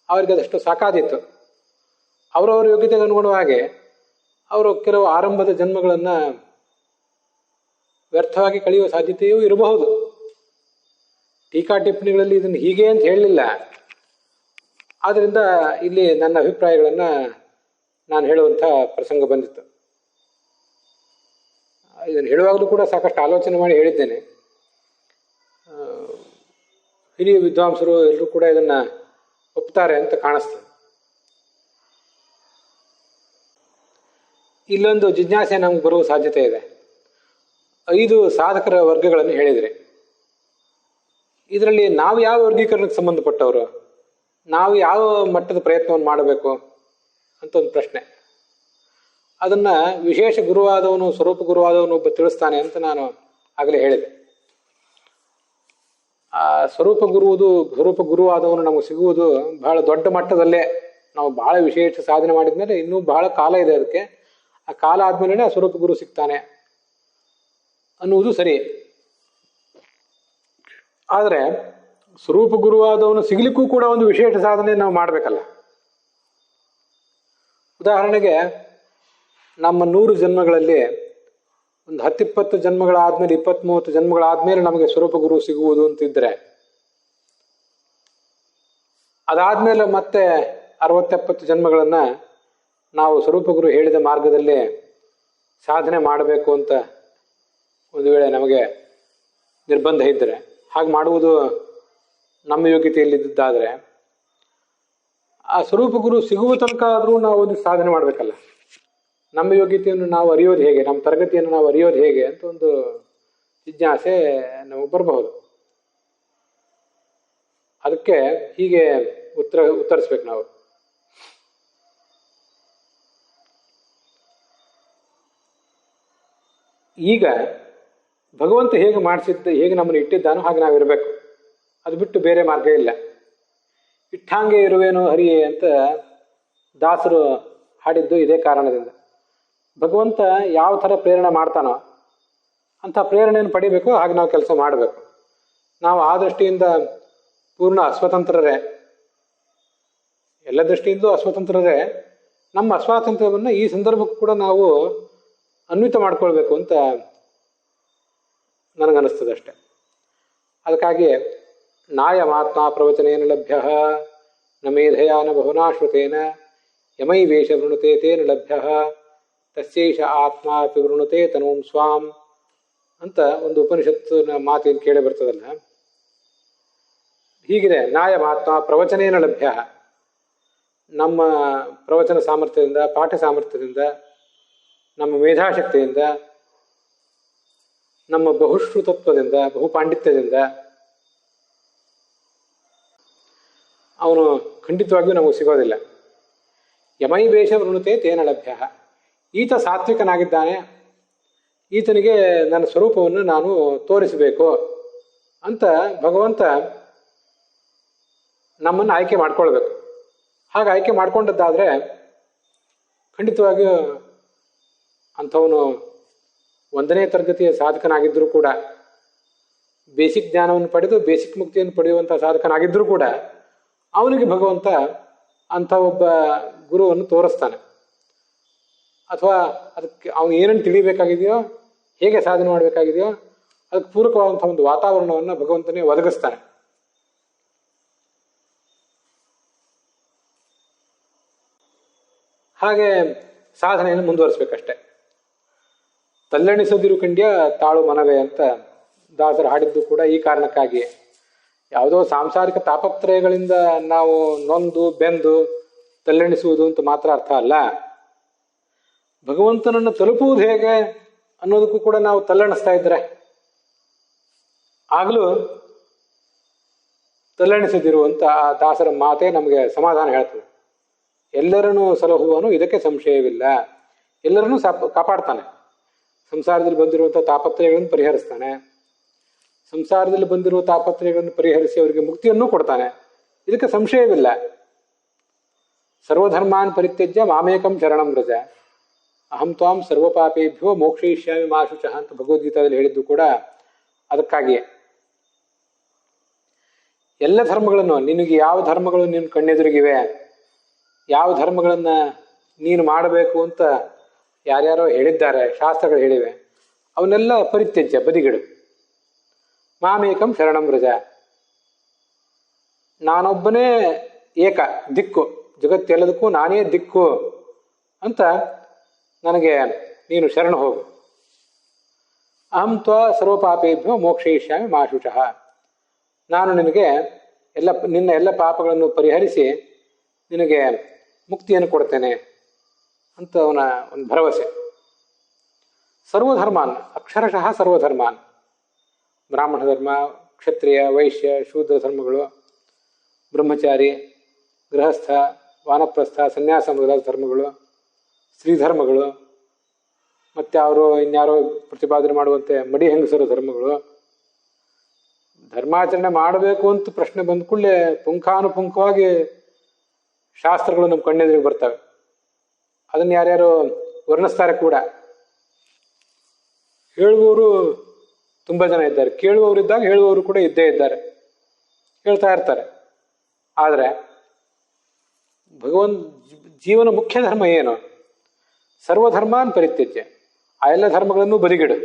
ಅವರಿಗೆ ಅದಷ್ಟು ಸಾಕಾದೀತು. ಅವರವರ ಯೋಗ್ಯತೆಗೆ ಅನುಗುಣವಾಗಿ ಅವರು ಕೆಲವು ಆರಂಭದ ಜನ್ಮಗಳನ್ನು ವ್ಯರ್ಥವಾಗಿ ಕಳೆಯುವ ಸಾಧ್ಯತೆಯೂ ಇರಬಹುದು. ಟೀಕಾ ಟಿಪ್ಪಣಿಗಳಲ್ಲಿ ಇದನ್ನು ಹೀಗೆ ಅಂತ ಹೇಳಲಿಲ್ಲ. ಆದ್ದರಿಂದ ಇಲ್ಲಿ ನನ್ನ ಅಭಿಪ್ರಾಯಗಳನ್ನು ನಾನು ಹೇಳುವಂಥ ಪ್ರಸಂಗ ಬಂದಿತ್ತು. ಇದನ್ನು ಹೇಳುವಾಗಲೂ ಕೂಡ ಸಾಕಷ್ಟು ಆಲೋಚನೆ ಮಾಡಿ ಹೇಳಿದ್ದೇನೆ. ಹಿರಿಯ ವಿದ್ವಾಂಸರು ಎಲ್ಲರೂ ಕೂಡ ಇದನ್ನು ಒಪ್ತಾರೆ ಅಂತ ಕಾಣಿಸ್ತದೆ. ಇಲ್ಲೊಂದು ಜಿಜ್ಞಾಸೆ ನಮ್ಗೆ ಬರುವ ಸಾಧ್ಯತೆ ಇದೆ. 5 ಸಾಧಕರ ವರ್ಗಗಳನ್ನು ಹೇಳಿದರೆ, ಇದರಲ್ಲಿ ನಾವು ಯಾವ ವರ್ಗೀಕರಣಕ್ಕೆ ಸಂಬಂಧಪಟ್ಟವರು, ನಾವು ಯಾವ ಮಟ್ಟದ ಪ್ರಯತ್ನವನ್ನು ಮಾಡಬೇಕು ಅಂತ ಒಂದು ಪ್ರಶ್ನೆ. ಅದನ್ನು ವಿಶೇಷ ಗುರುವಾದವನು, ಸ್ವರೂಪ ಗುರುವಾದವನು ಒಬ್ಬ ತಿಳಿಸ್ತಾನೆ ಅಂತ ನಾನು ಆಗಲೇ ಹೇಳಿದೆ. ಆ ಸ್ವರೂಪ ಗುರುವಾದವನು ನಮಗೆ ಸಿಗುವುದು ಬಹಳ ದೊಡ್ಡ ಮಟ್ಟದಲ್ಲೇ. ನಾವು ಬಹಳ ವಿಶೇಷ ಸಾಧನೆ ಮಾಡಿದ್ಮೇಲೆ ಇನ್ನೂ ಬಹಳ ಕಾಲ ಇದೆ ಅದಕ್ಕೆ. ಆ ಕಾಲ ಆದ್ಮೇಲೆ ಆ ಸ್ವರೂಪ ಗುರು ಸಿಗ್ತಾನೆ ಅನ್ನುವುದು ಸರಿ. ಆದರೆ ಸ್ವರೂಪ ಗುರುವಾದವನು ಸಿಗಲಿಕ್ಕೂ ಕೂಡ ಒಂದು ವಿಶೇಷ ಸಾಧನೆ ನಾವು ಮಾಡಬೇಕಲ್ಲ. ಉದಾಹರಣೆಗೆ ನಮ್ಮ 100 ಜನ್ಮಗಳಲ್ಲಿ ಒಂದು 10-20 ಜನ್ಮಗಳಾದ್ಮೇಲೆ, 20-30 ಜನ್ಮಗಳಾದ್ಮೇಲೆ ನಮಗೆ ಸ್ವರೂಪ ಗುರು ಸಿಗುವುದು ಅಂತಿದ್ರೆ, ಅದಾದ್ಮೇಲೆ ಮತ್ತೆ 60-70 ಜನ್ಮಗಳನ್ನು ನಾವು ಸ್ವರೂಪ ಗುರು ಹೇಳಿದ ಮಾರ್ಗದಲ್ಲಿ ಸಾಧನೆ ಮಾಡಬೇಕು ಅಂತ ಒಂದು ವೇಳೆ ನಮಗೆ ನಿರ್ಬಂಧ ಇದ್ದರೆ, ಹಾಗೆ ಮಾಡುವುದು ನಮ್ಮ ಯೋಗ್ಯತೆಯಲ್ಲಿದ್ದಾದರೆ, ಆ ಸ್ವರೂಪ ಗುರು ಸಿಗುವ ತನಕ ಆದರೂ ನಾವು ಒಂದು ಸಾಧನೆ ಮಾಡಬೇಕಲ್ಲ. ನಮ್ಮ ಯೋಗ್ಯತೆಯನ್ನು ನಾವು ಅರಿಯೋದು ಹೇಗೆ, ನಮ್ಮ ತರಗತಿಯನ್ನು ನಾವು ಅರಿಯೋದು ಹೇಗೆ ಅಂತ ಒಂದು ಜಿಜ್ಞಾಸೆ ನಮಗೆ ಬರಬಹುದು. ಅದಕ್ಕೆ ಹೀಗೆ ಉತ್ತರಿಸ್ಬೇಕು ನಾವು. ಈಗ ಭಗವಂತ ಹೇಗೆ ಹೇಗೆ ನಮ್ಮನ್ನು ಇಟ್ಟಿದ್ದಾನೋ ಹಾಗೆ ನಾವಿರಬೇಕು. ಅದು ಬಿಟ್ಟು ಬೇರೆ ಮಾರ್ಗ ಇಲ್ಲ. ಇಟ್ಟಾಂಗೆ ಇರುವೇನೋ ಹರಿಯೇ ಅಂತ ದಾಸರು ಹಾಡಿದ್ದು ಇದೇ ಕಾರಣದಿಂದ. ಭಗವಂತ ಯಾವ ಥರ ಪ್ರೇರಣೆ ಮಾಡ್ತಾನೋ ಅಂಥ ಪ್ರೇರಣೆಯನ್ನು ಪಡಿಬೇಕು, ಹಾಗೆ ನಾವು ಕೆಲಸ ಮಾಡಬೇಕು. ನಾವು ಆ ದೃಷ್ಟಿಯಿಂದ ಪೂರ್ಣ ಅಸ್ವತಂತ್ರರೇ, ಎಲ್ಲ ದೃಷ್ಟಿಯಿಂದಲೂ ಅಸ್ವತಂತ್ರರೇ. ನಮ್ಮ ಅಸ್ವಾತಂತ್ರ್ಯವನ್ನು ಈ ಸಂದರ್ಭಕ್ಕೂ ಕೂಡ ನಾವು ಅನ್ವಿತ ಮಾಡ್ಕೊಳ್ಬೇಕು ಅಂತ ನನಗನ್ನಿಸ್ತದೆ ಅಷ್ಟೆ. ಅದಕ್ಕಾಗಿ ನಾಯಮಾತ್ಮ ಪ್ರವಚನೇನ ಲಭ್ಯ ನ ಮೇಧಯಾ ನ ಬಹುನಾ ಶ್ರುತೇನ ಯಮೈ ವೇಷ ವೃಣುತೆ ತೇನ ಲಭ್ಯ ತಸ್ಯೈಷ ಆತ್ಮ ವೃಣುತೆ ತನೂಂ ಸ್ವಾಂ ಅಂತ ಒಂದು ಉಪನಿಷತ್ತಿನ ಮಾತೇನು ಕೇಳಿ ಬರ್ತದಲ್ಲ. ಹೀಗಿದೆ, ನಾಯಮಾತ್ಮ ಪ್ರವಚನೇನ ಲಭ್ಯ. ನಮ್ಮ ಪ್ರವಚನ ಸಾಮರ್ಥ್ಯದಿಂದ, ಪಾಠ ಸಾಮರ್ಥ್ಯದಿಂದ, ನಮ್ಮ ಮೇಧಾಶಕ್ತಿಯಿಂದ, ನಮ್ಮ ಬಹುಶ್ರುತತ್ವದಿಂದ, ಬಹುಪಾಂಡಿತ್ಯದಿಂದ ಅವನು ಖಂಡಿತವಾಗಿಯೂ ನಮಗೆ ಸಿಗೋದಿಲ್ಲ. ಯಮೈ ವೇಷ ವೃಣುತೆ ತೇನ ಲಭ್ಯ. ಈತ ಸಾತ್ವಿಕನಾಗಿದ್ದಾನೆ, ಈತನಿಗೆ ನನ್ನ ಸ್ವರೂಪವನ್ನು ನಾನು ತೋರಿಸಬೇಕು ಅಂತ ಭಗವಂತ ನಮ್ಮನ್ನು ಆಯ್ಕೆ ಮಾಡ್ಕೊಳ್ಬೇಕು. ಹಾಗೆ ಆಯ್ಕೆ ಮಾಡ್ಕೊಂಡದ್ದಾದರೆ ಖಂಡಿತವಾಗಿಯೂ ಅಂಥವನು 1ನೇ ತರಗತಿಯ ಸಾಧಕನಾಗಿದ್ದರೂ ಕೂಡ, ಬೇಸಿಕ್ ಜ್ಞಾನವನ್ನು ಪಡೆದು ಬೇಸಿಕ್ ಮುಕ್ತಿಯನ್ನು ಪಡೆಯುವಂಥ ಸಾಧಕನಾಗಿದ್ದರೂ ಕೂಡ ಅವನಿಗೆ ಭಗವಂತ ಅಂಥ ಒಬ್ಬ ಗುರುವನ್ನು ತೋರಿಸ್ತಾನೆ. ಅಥವಾ ಅದಕ್ಕೆ ಅವನು ಏನನ್ನು ತಿಳಿಬೇಕಾಗಿದೆಯೋ, ಹೇಗೆ ಸಾಧನೆ ಮಾಡಬೇಕಾಗಿದೆಯೋ ಅದಕ್ಕೆ ಪೂರಕವಾದಂಥ ಒಂದು ವಾತಾವರಣವನ್ನು ಭಗವಂತನೇ ಒದಗಿಸ್ತಾನೆ. ಹಾಗೆ ಸಾಧನೆಯನ್ನು ಮುಂದುವರಿಸ್ಬೇಕಷ್ಟೆ. ತಲ್ಲಣಿಸದಿರು ಕಂಡ್ಯ ತಾಳು ಮನವೇ ಅಂತ ದಾಸರು ಹಾಡಿದ್ದು ಕೂಡ ಈ ಕಾರಣಕ್ಕಾಗಿ. ಯಾವುದೋ ಸಾಂಸಾರಿಕ ತಾಪತ್ರಯಗಳಿಂದ ನಾವು ನೊಂದು ಬೆಂದು ತಲ್ಲಣಿಸುವುದು ಅಂತ ಮಾತ್ರ ಅರ್ಥ ಅಲ್ಲ. ಭಗವಂತನನ್ನು ತಲುಪುವುದು ಹೇಗೆ ಅನ್ನೋದಕ್ಕೂ ಕೂಡ ನಾವು ತಲ್ಲಣಿಸ್ತಾ ಇದ್ರೆ ಆಗಲೂ ತಲ್ಲಣಿಸದಿರುವಂತ ಆ ದಾಸರ ಮಾತೇ ನಮಗೆ ಸಮಾಧಾನ ಹೇಳ್ತದೆ. ಎಲ್ಲರನ್ನೂ ಸಲಹುವನು, ಇದಕ್ಕೆ ಸಂಶಯವಿಲ್ಲ. ಎಲ್ಲರನ್ನೂ ಕಾಪಾಡ್ತಾನೆ. ಸಂಸಾರದಲ್ಲಿ ಬಂದಿರುವಂಥ ತಾಪತ್ರಯಗಳನ್ನು ಪರಿಹರಿಸ್ತಾನೆ. ಸಂಸಾರದಲ್ಲಿ ಬಂದಿರುವ ತಾಪತ್ರಯಗಳನ್ನು ಪರಿಹರಿಸಿ ಅವರಿಗೆ ಮುಕ್ತಿಯನ್ನು ಕೊಡ್ತಾನೆ. ಇದಕ್ಕೆ ಸಂಶಯವಿಲ್ಲ. ಸರ್ವಧರ್ಮಾನ್ ಪರಿತ್ಯಜ್ಯ ಮಾಮೇಕಂ ಶರಣಂ ವ್ರಜ ಅಹಂ ತ್ವಾಂ ಸರ್ವಪಾಪೇಭ್ಯೋ ಮೋಕ್ಷಯಿಷ್ಯಾಮಿ ಮಾ ಶುಚಃ ಅಂತ ಭಗವದ್ಗೀತಾದಲ್ಲಿ ಹೇಳಿದ್ದು ಕೂಡ ಅದಕ್ಕಾಗಿಯೇ. ಎಲ್ಲ ಧರ್ಮಗಳನ್ನು, ನಿನಗೆ ಯಾವ ಧರ್ಮಗಳು ನಿನ್ನ ಕಣ್ಣೆದುರಿಗಿವೆ, ಯಾವ ಧರ್ಮಗಳನ್ನು ನೀನು ಮಾಡಬೇಕು ಅಂತ ಯಾರ್ಯಾರೋ ಹೇಳಿದ್ದಾರೆ, ಶಾಸ್ತ್ರಗಳು ಹೇಳಿವೆ, ಅವನ್ನೆಲ್ಲ ಪರಿತ್ಯಜ್ಯ, ಬದಿಗಿಡು. ಮಾಮೇಕಂ ಶರಣಂ ವ್ರಜ, ನಾನೊಬ್ಬನೇ ಏಕ ದಿಕ್ಕು, ಜಗತ್ತೆಲ್ಲದಕ್ಕೂ ನಾನೇ ದಿಕ್ಕು ಅಂತ ನನಗೆ ನೀನು ಶರಣ ಹೋಗು. ಅಹಂ ತ್ವಾ ಸರ್ವಪಾಪೇಭ್ಯೋ ಮೋಕ್ಷಯಿಷ್ಯಾಮಿ ಮಾ ಶುಚಃ, ನಾನು ನಿನಗೆ ನಿನ್ನ ಎಲ್ಲ ಪಾಪಗಳನ್ನು ಪರಿಹರಿಸಿ ನಿನಗೆ ಮುಕ್ತಿಯನ್ನು ಕೊಡ್ತೇನೆ ಅಂತ ಅವನ ಒಂದು ಭರವಸೆ. ಸರ್ವಧರ್ಮಾನ್, ಅಕ್ಷರಶಃ ಸರ್ವಧರ್ಮಾನ್, ಬ್ರಾಹ್ಮಣ ಧರ್ಮ, ಕ್ಷತ್ರಿಯ, ವೈಶ್ಯ, ಶೂದ್ರ ಧರ್ಮಗಳು, ಬ್ರಹ್ಮಚಾರಿ, ಗೃಹಸ್ಥ, ವಾನಪ್ರಸ್ಥ, ಸನ್ಯಾಸ ಮೊದಲಾದ ಧರ್ಮಗಳು, ಸ್ತ್ರೀ ಧರ್ಮಗಳು, ಮತ್ತು ಅವರು ಇನ್ಯಾರೋ ಪ್ರತಿಪಾದನೆ ಮಾಡುವಂತೆ ಮಡಿ ಹೆಂಗಸರ ಧರ್ಮಗಳು. ಧರ್ಮಾಚರಣೆ ಮಾಡಬೇಕು ಅಂತ ಪ್ರಶ್ನೆ ಬಂದ ಕೂಡಲೇ ಪುಂಖಾನುಪುಂಖವಾಗಿ ಶಾಸ್ತ್ರಗಳು ನಮ್ಮ ಕಣ್ಣೆದುರಿಗೆ ಬರ್ತವೆ. ಅದನ್ನು ಯಾರ್ಯಾರು ವರ್ಣಿಸ್ತಾರೆ ಕೂಡ. ಹೇಳುವವರು ತುಂಬ ಜನ ಇದ್ದಾರೆ, ಕೇಳುವವರಿದ್ದಾಗ ಹೇಳುವವರು ಕೂಡ ಇದ್ದೇ ಇದ್ದಾರೆ, ಹೇಳ್ತಾ ಇರ್ತಾರೆ. ಆದರೆ ಜೀವನ ಮುಖ್ಯ ಧರ್ಮ ಏನು? ಸರ್ವಧರ್ಮಾನ್ ಪರಿತ್ಯಜ್ಯ, ಆ ಎಲ್ಲ ಧರ್ಮಗಳನ್ನು ಬದಿಗಿಡು.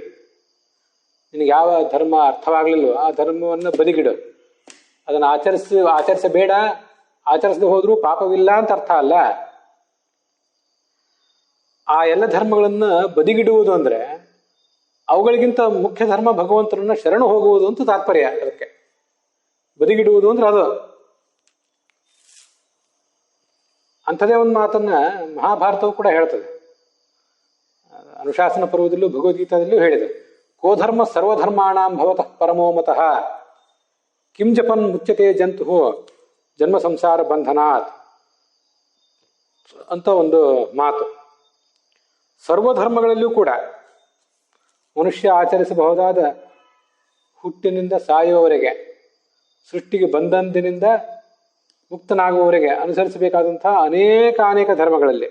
ನಿನಗೆ ಯಾವ ಧರ್ಮ ಅರ್ಥವಾಗಲಿಲ್ಲೋ ಆ ಧರ್ಮವನ್ನು ಬದಿಗಿಡು. ಅದನ್ನು ಆಚರಿಸಬೇಡ, ಆಚರಿಸದೆ ಹೋದ್ರೂ ಪಾಪವಿಲ್ಲ ಅಂತ ಅರ್ಥ ಅಲ್ಲ. ಆ ಎಲ್ಲ ಧರ್ಮಗಳನ್ನು ಬದಿಗಿಡುವುದು ಅಂದರೆ ಅವುಗಳಿಗಿಂತ ಮುಖ್ಯ ಧರ್ಮ ಭಗವಂತನನ್ನ ಶರಣು ಹೋಗುವುದು ಅಂತ ತಾತ್ಪರ್ಯ. ಅದಕ್ಕೆ ಬದಿಗಿಡುವುದು ಅಂದ್ರೆ ಅದು. ಅಂಥದೇ ಒಂದು ಮಾತನ್ನ ಮಹಾಭಾರತವು ಕೂಡ ಹೇಳ್ತದೆ. ಅನುಶಾಸನ ಪರ್ವದಲ್ಲೂ ಭಗವದ್ಗೀತಾದಲ್ಲೂ ಹೇಳಿದೆ. ಕೋಧರ್ಮ ಸರ್ವಧರ್ಮಾಣಾಂ ಭವತಃ ಪರಮೋಮತಃ ಕಿಂ ಜಪನ್ ಮುಚ್ಯತೆ ಜಂತು ಜನ್ಮ ಸಂಸಾರ ಬಂಧನಾತ್ ಅಂತ ಒಂದು ಮಾತು. ಸರ್ವಧರ್ಮಗಳಲ್ಲೂ ಕೂಡ ಮನುಷ್ಯ ಆಚರಿಸಬಹುದಾದ ಹುಟ್ಟಿನಿಂದ ಸಾಯುವವರೆಗೆ, ಸೃಷ್ಟಿಗೆ ಬಂದಂದಿನಿಂದ ಮುಕ್ತನಾಗುವವರೆಗೆ ಅನುಸರಿಸಬೇಕಾದಂತಹ ಅನೇಕ ಧರ್ಮಗಳಲ್ಲಿ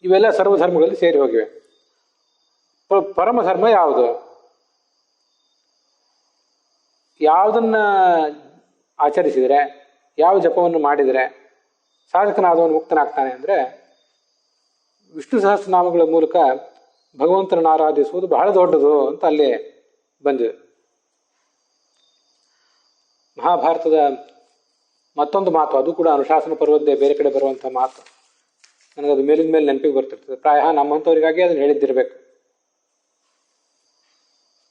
ಇವೆಲ್ಲ ಸರ್ವಧರ್ಮಗಳಲ್ಲಿ ಸೇರಿ ಹೋಗಿವೆ. ಪರಮಧರ್ಮ ಯಾವುದು? ಯಾವುದನ್ನ ಆಚರಿಸಿದರೆ, ಯಾವ ಜಪವನ್ನು ಮಾಡಿದರೆ ಸಾಧಕನಾದವನು ಮುಕ್ತನಾಗ್ತಾನೆ ಅಂದರೆ ವಿಷ್ಣು ಸಹಸ್ರನಾಮಗಳ ಮೂಲಕ ಭಗವಂತನನ್ನು ಆರಾಧಿಸುವುದು ಬಹಳ ದೊಡ್ಡದು ಅಂತ ಅಲ್ಲಿ ಬಂದಿದೆ. ಮಹಾಭಾರತದ ಮತ್ತೊಂದು ಮಾತು, ಅದು ಕೂಡ ಅನುಶಾಸನ ಪರ್ವದ್ದೇ ಬೇರೆ ಕಡೆ ಬರುವಂಥ ಮಾತು. ನನಗದು ಮೇಲಿನ ಮೇಲೆ ನೆನಪಿಗೆ ಬರ್ತಿರ್ತದೆ. ಪ್ರಾಯ ನಮ್ಮಂಥವರಿಗಾಗಿ ಅದನ್ನು ಹೇಳಿದ್ದಿರಬೇಕು.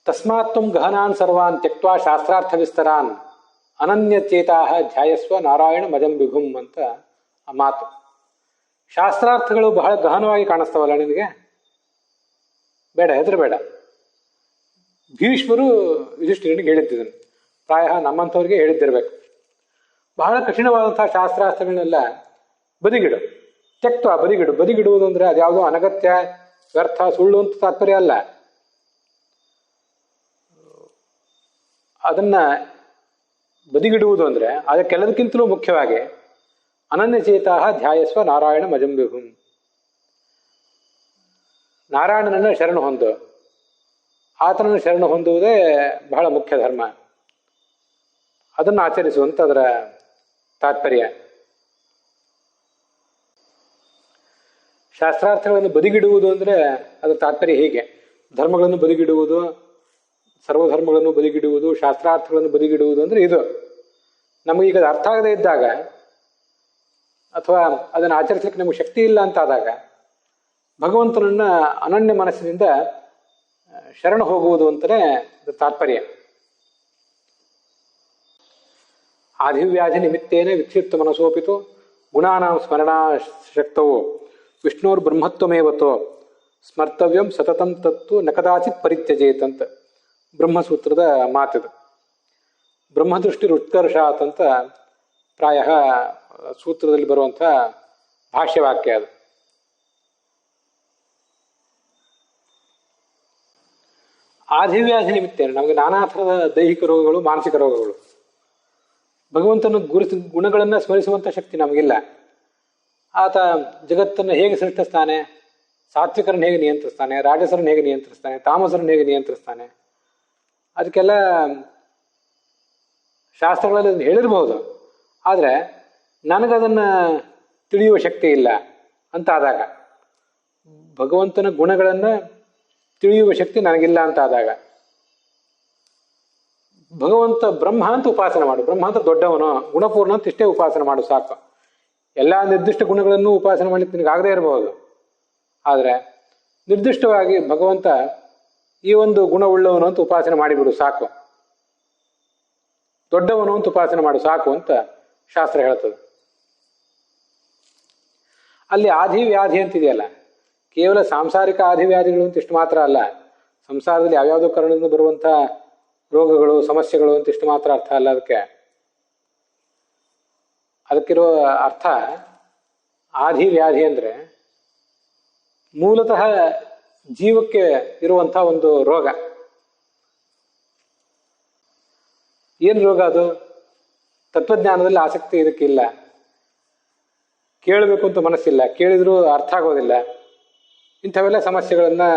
ತಸ್ಮಾತ್ವಂ ಗಹನಾನ್ ಸರ್ವಾನ್ ತ್ಯಕ್ವಾ ಶಾಸ್ತ್ರಾರ್ಥ ವಿಸ್ತರಾನ್ ಅನನ್ಯಚೇತಾ ಧ್ಯಾಯಸ್ವ ನಾರಾಯಣ ಮಜಂ ವಿಭುಂ ಅಂತ ಆ ಮಾತು. ಶಾಸ್ತ್ರಾರ್ಥಗಳು ಬಹಳ ಗಹನವಾಗಿ ಕಾಣಿಸ್ತಾವಲ್ಲ ನಿನಗೆ? ಬೇಡ, ಹೆದರಬೇಡ. ಭೀಷ್ಮರು ಯುಧಿಷ್ಠಿರನಿಗೆ ಹೇಳಿದ್ದಿದ್ದನು. ಪ್ರಾಯ ನಮ್ಮಂಥವ್ರಿಗೆ ಹೇಳಿದ್ದಿರಬೇಕು. ಬಹಳ ಕಠಿಣವಾದಂತಹ ಶಾಸ್ತ್ರಾರ್ಥಗಳನ್ನೆಲ್ಲ ಬದಿಗಿಡು. ತ್ಯಕ್ತ ಬದಿಗಿಡು. ಬದಿಗಿಡುವುದು ಅಂದರೆ ಅದ್ಯಾವುದೋ ಅನಗತ್ಯ, ವ್ಯರ್ಥ, ಸುಳ್ಳು ಅಂತ ತಾತ್ಪರ್ಯ ಅಲ್ಲ. ಅದನ್ನ ಬದಿಗಿಡುವುದು ಅಂದರೆ ಅದಕ್ಕೆಲ್ಲದಕ್ಕಿಂತಲೂ ಮುಖ್ಯವಾಗಿ ಅನನ್ಯಚೇತಾ ಧ್ಯಾಯಸ್ವ ನಾರಾಯಣ ಮಜಂಬಿಹುಂ, ನಾರಾಯಣನನ್ನು ಶರಣು ಹೊಂದು, ಆತನನ್ನು ಶರಣು ಹೊಂದುವುದೇ ಬಹಳ ಮುಖ್ಯ ಧರ್ಮ. ಅದನ್ನು ಆಚರಿಸುವಂತ ಅದರ ತಾತ್ಪರ್ಯ. ಶಾಸ್ತ್ರಾರ್ಥಗಳನ್ನು ಬದಿಗಿಡುವುದು ಅಂದರೆ ಅದರ ತಾತ್ಪರ್ಯ ಹೀಗೆ. ಧರ್ಮಗಳನ್ನು ಬದಿಗಿಡುವುದು, ಸರ್ವಧರ್ಮಗಳನ್ನು ಬದಿಗಿಡುವುದು, ಶಾಸ್ತ್ರಾರ್ಥಗಳನ್ನು ಬದಿಗಿಡುವುದು ಅಂದರೆ ಇದು. ನಮಗೀಗ ಅದು ಅರ್ಥ ಆಗದೇ ಇದ್ದಾಗ ಅಥವಾ ಅದನ್ನು ಆಚರಿಸಲಿಕ್ಕೆ ನಮಗೆ ಶಕ್ತಿ ಇಲ್ಲ ಅಂತಾದಾಗ ಭಗವಂತನನ್ನ ಅನನ್ಯ ಮನಸ್ಸಿನಿಂದ ಶರಣು ಹೋಗುವುದು ಅಂತಲೇ ಅದರ ತಾತ್ಪರ್ಯ. ಆದಿವ್ಯಾಧಿ ನಿಮಿತ್ತೇನೆ ವಿಕ್ಷಿಪ್ತ ಮನಸೋಪಿತು ಗುಣಾನಾಂ ಸ್ಮರಣಾ ಶಕ್ತವು ವಿಷ್ಣುರ್ ಬ್ರಹ್ಮತ್ವಮೇವತೋ ಸ್ಮರ್ತವ್ಯಂ ಸತತಂ ತತ್ತು ನ ಕದಾಚಿತ್ ಪರಿತ್ಯಜೇತ್ ಅಂತ ಬ್ರಹ್ಮಸೂತ್ರದ ಮಾತಿದು. ಬ್ರಹ್ಮದೃಷ್ಟಿ ಉತ್ಕರ್ಷಾತ್ ಅಂತ ಪ್ರಾಯ ಸೂತ್ರದಲ್ಲಿ ಬರುವಂಥ ಭಾಷ್ಯವಾಕ್ಯ ಅದು. ಆಧಿವ್ಯಾಧಿ ನಿಮಿತ್ತೇನೆ ನಮಗೆ ನಾನಾ ಥರದ ದೈಹಿಕ ರೋಗಗಳು, ಮಾನಸಿಕ ರೋಗಗಳು. ಭಗವಂತನ ಗುಣಗಳನ್ನು ಸ್ಮರಿಸುವಂಥ ಶಕ್ತಿ ನಮಗಿಲ್ಲ. ಆತ ಜಗತ್ತನ್ನು ಹೇಗೆ ಸೃಷ್ಟಿಸ್ತಾನೆ, ಸಾತ್ವಿಕರನ್ನು ಹೇಗೆ ನಿಯಂತ್ರಿಸ್ತಾನೆ, ರಾಜಸರನ್ನು ಹೇಗೆ ನಿಯಂತ್ರಿಸ್ತಾನೆ, ತಾಮಸರನ್ನು ಹೇಗೆ ನಿಯಂತ್ರಿಸ್ತಾನೆ, ಅದಕ್ಕೆಲ್ಲ ಶಾಸ್ತ್ರಗಳಲ್ಲಿ ಅದನ್ನು ಹೇಳಿರ್ಬೋದು. ಆದರೆ ನನಗದನ್ನು ತಿಳಿಯುವ ಶಕ್ತಿ ಇಲ್ಲ ಅಂತ ಆದಾಗ, ಭಗವಂತನ ಗುಣಗಳನ್ನು ತಿಳಿಯುವ ಶಕ್ತಿ ನನಗಿಲ್ಲ ಅಂತ ಆದಾಗ, ಭಗವಂತ ಬ್ರಹ್ಮ ಅಂತ ಉಪಾಸನೆ ಮಾಡು. ಬ್ರಹ್ಮ ಅಂತ ದೊಡ್ಡವನು, ಗುಣಪೂರ್ಣ ಅಂತ ಇಷ್ಟೇ ಉಪಾಸನೆ ಮಾಡು ಸಾಕು. ಎಲ್ಲ ನಿರ್ದಿಷ್ಟ ಗುಣಗಳನ್ನು ಉಪಾಸನೆ ಮಾಡಲಿಕ್ಕೆ ನಿನಗಾಗದೇ ಇರಬಹುದು. ಆದರೆ ನಿರ್ದಿಷ್ಟವಾಗಿ ಭಗವಂತ ಈ ಒಂದು ಗುಣವುಳ್ಳವನು ಅಂತ ಉಪಾಸನೆ ಮಾಡಿಬಿಡು ಸಾಕು, ದೊಡ್ಡವನು ಅಂತ ಉಪಾಸನೆ ಮಾಡು ಸಾಕು ಅಂತ ಶಾಸ್ತ್ರ ಹೇಳ್ತದೆ. ಅಲ್ಲಿ ಆಧಿವ್ಯಾಧಿ ಅಂತಿದೆಯಲ್ಲ, ಕೇವಲ ಸಾಂಸಾರಿಕ ಆಧಿವ್ಯಾಧಿಗಳು ಅಂತ ಇಷ್ಟು ಮಾತ್ರ ಅಲ್ಲ, ಸಂಸಾರದಲ್ಲಿ ಯಾವ್ಯಾವುದೋ ಕಾರಣದಿಂದ ಬರುವಂಥ ರೋಗಗಳು, ಸಮಸ್ಯೆಗಳು ಅಂತ ಇಷ್ಟು ಮಾತ್ರ ಅರ್ಥ ಅಲ್ಲ. ಅದಕ್ಕಿರೋ ಅರ್ಥ ಆಧಿವ್ಯಾಧಿ ಅಂದರೆ ಮೂಲತಃ ಜೀವಕ್ಕೆ ಇರುವಂಥ ಒಂದು ರೋಗ. ಏನು ರೋಗ ಅದು? ತತ್ವಜ್ಞಾನದಲ್ಲಿ ಆಸಕ್ತಿ ಇದಕ್ಕಿಲ್ಲ, ಕೇಳಬೇಕು ಅಂತ ಮನಸ್ಸಿಲ್ಲ, ಕೇಳಿದ್ರೂ ಅರ್ಥ ಆಗೋದಿಲ್ಲ. ಇಂಥವೆಲ್ಲ ಸಮಸ್ಯೆಗಳನ್ನು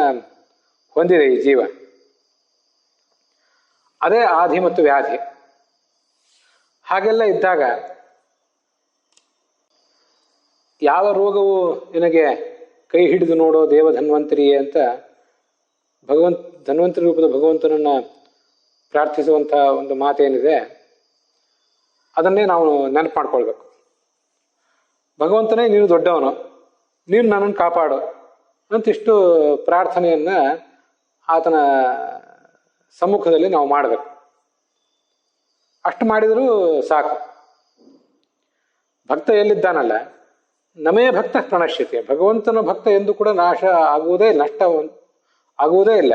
ಹೊಂದಿದೆ ಈ ಜೀವ. ಅದೇ ಆಧಿ ಮತ್ತು ವ್ಯಾಧಿ. ಹಾಗೆಲ್ಲ ಇದ್ದಾಗ ಯಾವ ರೋಗವು ನಿನಗೆ ಕೈ ಹಿಡಿದು ನೋಡೋ ದೇವ ಧನ್ವಂತರಿಯೇ ಅಂತ ಧನ್ವಂತರಿ ರೂಪದ ಭಗವಂತನನ್ನು ಪ್ರಾರ್ಥಿಸುವಂಥ ಒಂದು ಮಾತೇನಿದೆ, ಅದನ್ನೇ ನಾವು ನೆನಪು ಮಾಡ್ಕೊಳ್ಬೇಕು. ಭಗವಂತನೇ ನೀನು ದೊಡ್ಡವನು, ನೀನು ನನ್ನನ್ನು ಕಾಪಾಡು ಅಂತಿಷ್ಟು ಪ್ರಾರ್ಥನೆಯನ್ನು ಆತನ ಸಮ್ಮುಖದಲ್ಲಿ ನಾವು ಮಾಡಬೇಕು. ಅಷ್ಟು ಮಾಡಿದರೂ ಸಾಕು. ಭಕ್ತ ಎಲ್ಲಿದ್ದಾನಲ್ಲ, ನಮೇ ಭಕ್ತ ಪ್ರಣಶ್ಯತೆ, ಭಗವಂತನ ಭಕ್ತ ಎಂದು ಕೂಡ ನಾಶ ಆಗುವುದೇ, ನಷ್ಟ ಆಗುವುದೇ ಇಲ್ಲ.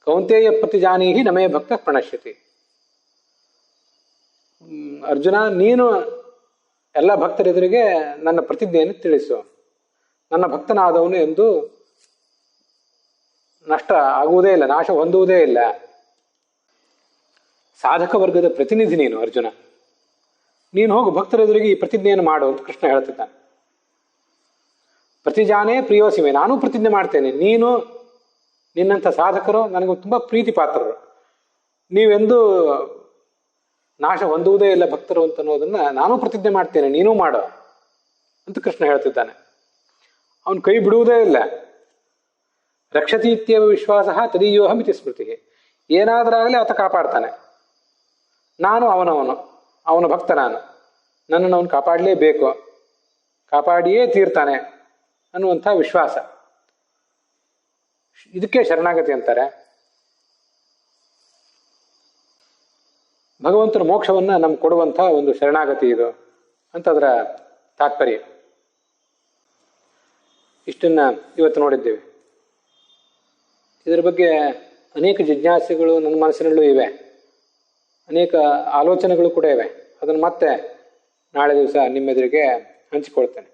ಕೌಂತೇಯ ಪ್ರತಿಜಾನೀಹಿ ನಮೇ ಭಕ್ತ ಪ್ರಣಶ್ಯತೆ. ಅರ್ಜುನ, ನೀನು ಎಲ್ಲ ಭಕ್ತರೆದುರಿಗೆ ನನ್ನ ಪ್ರತಿಜ್ಞೆಯನ್ನು ತಿಳಿಸು. ನನ್ನ ಭಕ್ತನಾದವನು ಎಂದು ನಷ್ಟ ಆಗುವುದೇ ಇಲ್ಲ, ನಾಶ ಹೊಂದುವುದೇ ಇಲ್ಲ. ಸಾಧಕ ವರ್ಗದ ಪ್ರತಿನಿಧಿ ನೀನು ಅರ್ಜುನ, ನೀನು ಹೋಗು ಭಕ್ತರೆದುರಿಗೆ ಈ ಪ್ರತಿಜ್ಞೆಯನ್ನು ಮಾಡು ಅಂತ ಕೃಷ್ಣ ಹೇಳ್ತಿದ್ದಾನೆ. ಪ್ರತಿಜಾನೇ ಪ್ರಿಯೋಸಿಮೆ, ನಾನೂ ಪ್ರತಿಜ್ಞೆ ಮಾಡ್ತೇನೆ, ನೀನು ನಿನ್ನಂಥ ಸಾಧಕರು ನನಗೆ ತುಂಬ ಪ್ರೀತಿ ಪಾತ್ರರು, ನೀವೆಂದು ನಾಶ ಹೊಂದುವುದೇ ಇಲ್ಲ ಭಕ್ತರು ಅಂತ ಅನ್ನೋದನ್ನ ನಾನೂ ಪ್ರತಿಜ್ಞೆ ಮಾಡ್ತೇನೆ, ನೀನೂ ಮಾಡು ಅಂತ ಕೃಷ್ಣ ಹೇಳ್ತಿದ್ದಾನೆ. ಅವನು ಕೈ ಬಿಡುವುದೇ ಇಲ್ಲ. ರಕ್ಷತಿ ಇತ್ಯವ ವಿಶ್ವಾಸ ತದೀಯೋಹಮಿತಿ ಸ್ಮೃತಿ. ಏನಾದರಾಗಲಿ ಆತ ಕಾಪಾಡ್ತಾನೆ. ನಾನು ಅವನ ಭಕ್ತ, ನನ್ನನ್ನು ಅವನು ಕಾಪಾಡಲೇಬೇಕು, ಕಾಪಾಡಿಯೇ ತೀರ್ತಾನೆ ಅನ್ನುವಂಥ ವಿಶ್ವಾಸ. ಇದಕ್ಕೆ ಶರಣಾಗತಿ ಅಂತಾರೆ. ಭಗವಂತನ ಮೋಕ್ಷವನ್ನು ನಮ್ಗೆ ಕೊಡುವಂಥ ಒಂದು ಶರಣಾಗತಿ ಇದು ಅಂತ ಅದರ ತಾತ್ಪರ್ಯ. ಇಷ್ಟನ್ನ ಇವತ್ತು ನೋಡಿದ್ದೇವೆ. ಇದರ ಬಗ್ಗೆ ಅನೇಕ ಜಿಜ್ಞಾಸೆಗಳು ನನ್ನ ಮನಸ್ಸಿನಲ್ಲೂ ಇವೆ, ಅನೇಕ ಆಲೋಚನೆಗಳು ಕೂಡ ಇವೆ. ಅದನ್ನು ಮತ್ತೆ ನಾಳೆ ದಿವಸ ನಿಮ್ಮೆದುರಿಗೆ ಹಂಚಿಕೊಳ್ತೇನೆ.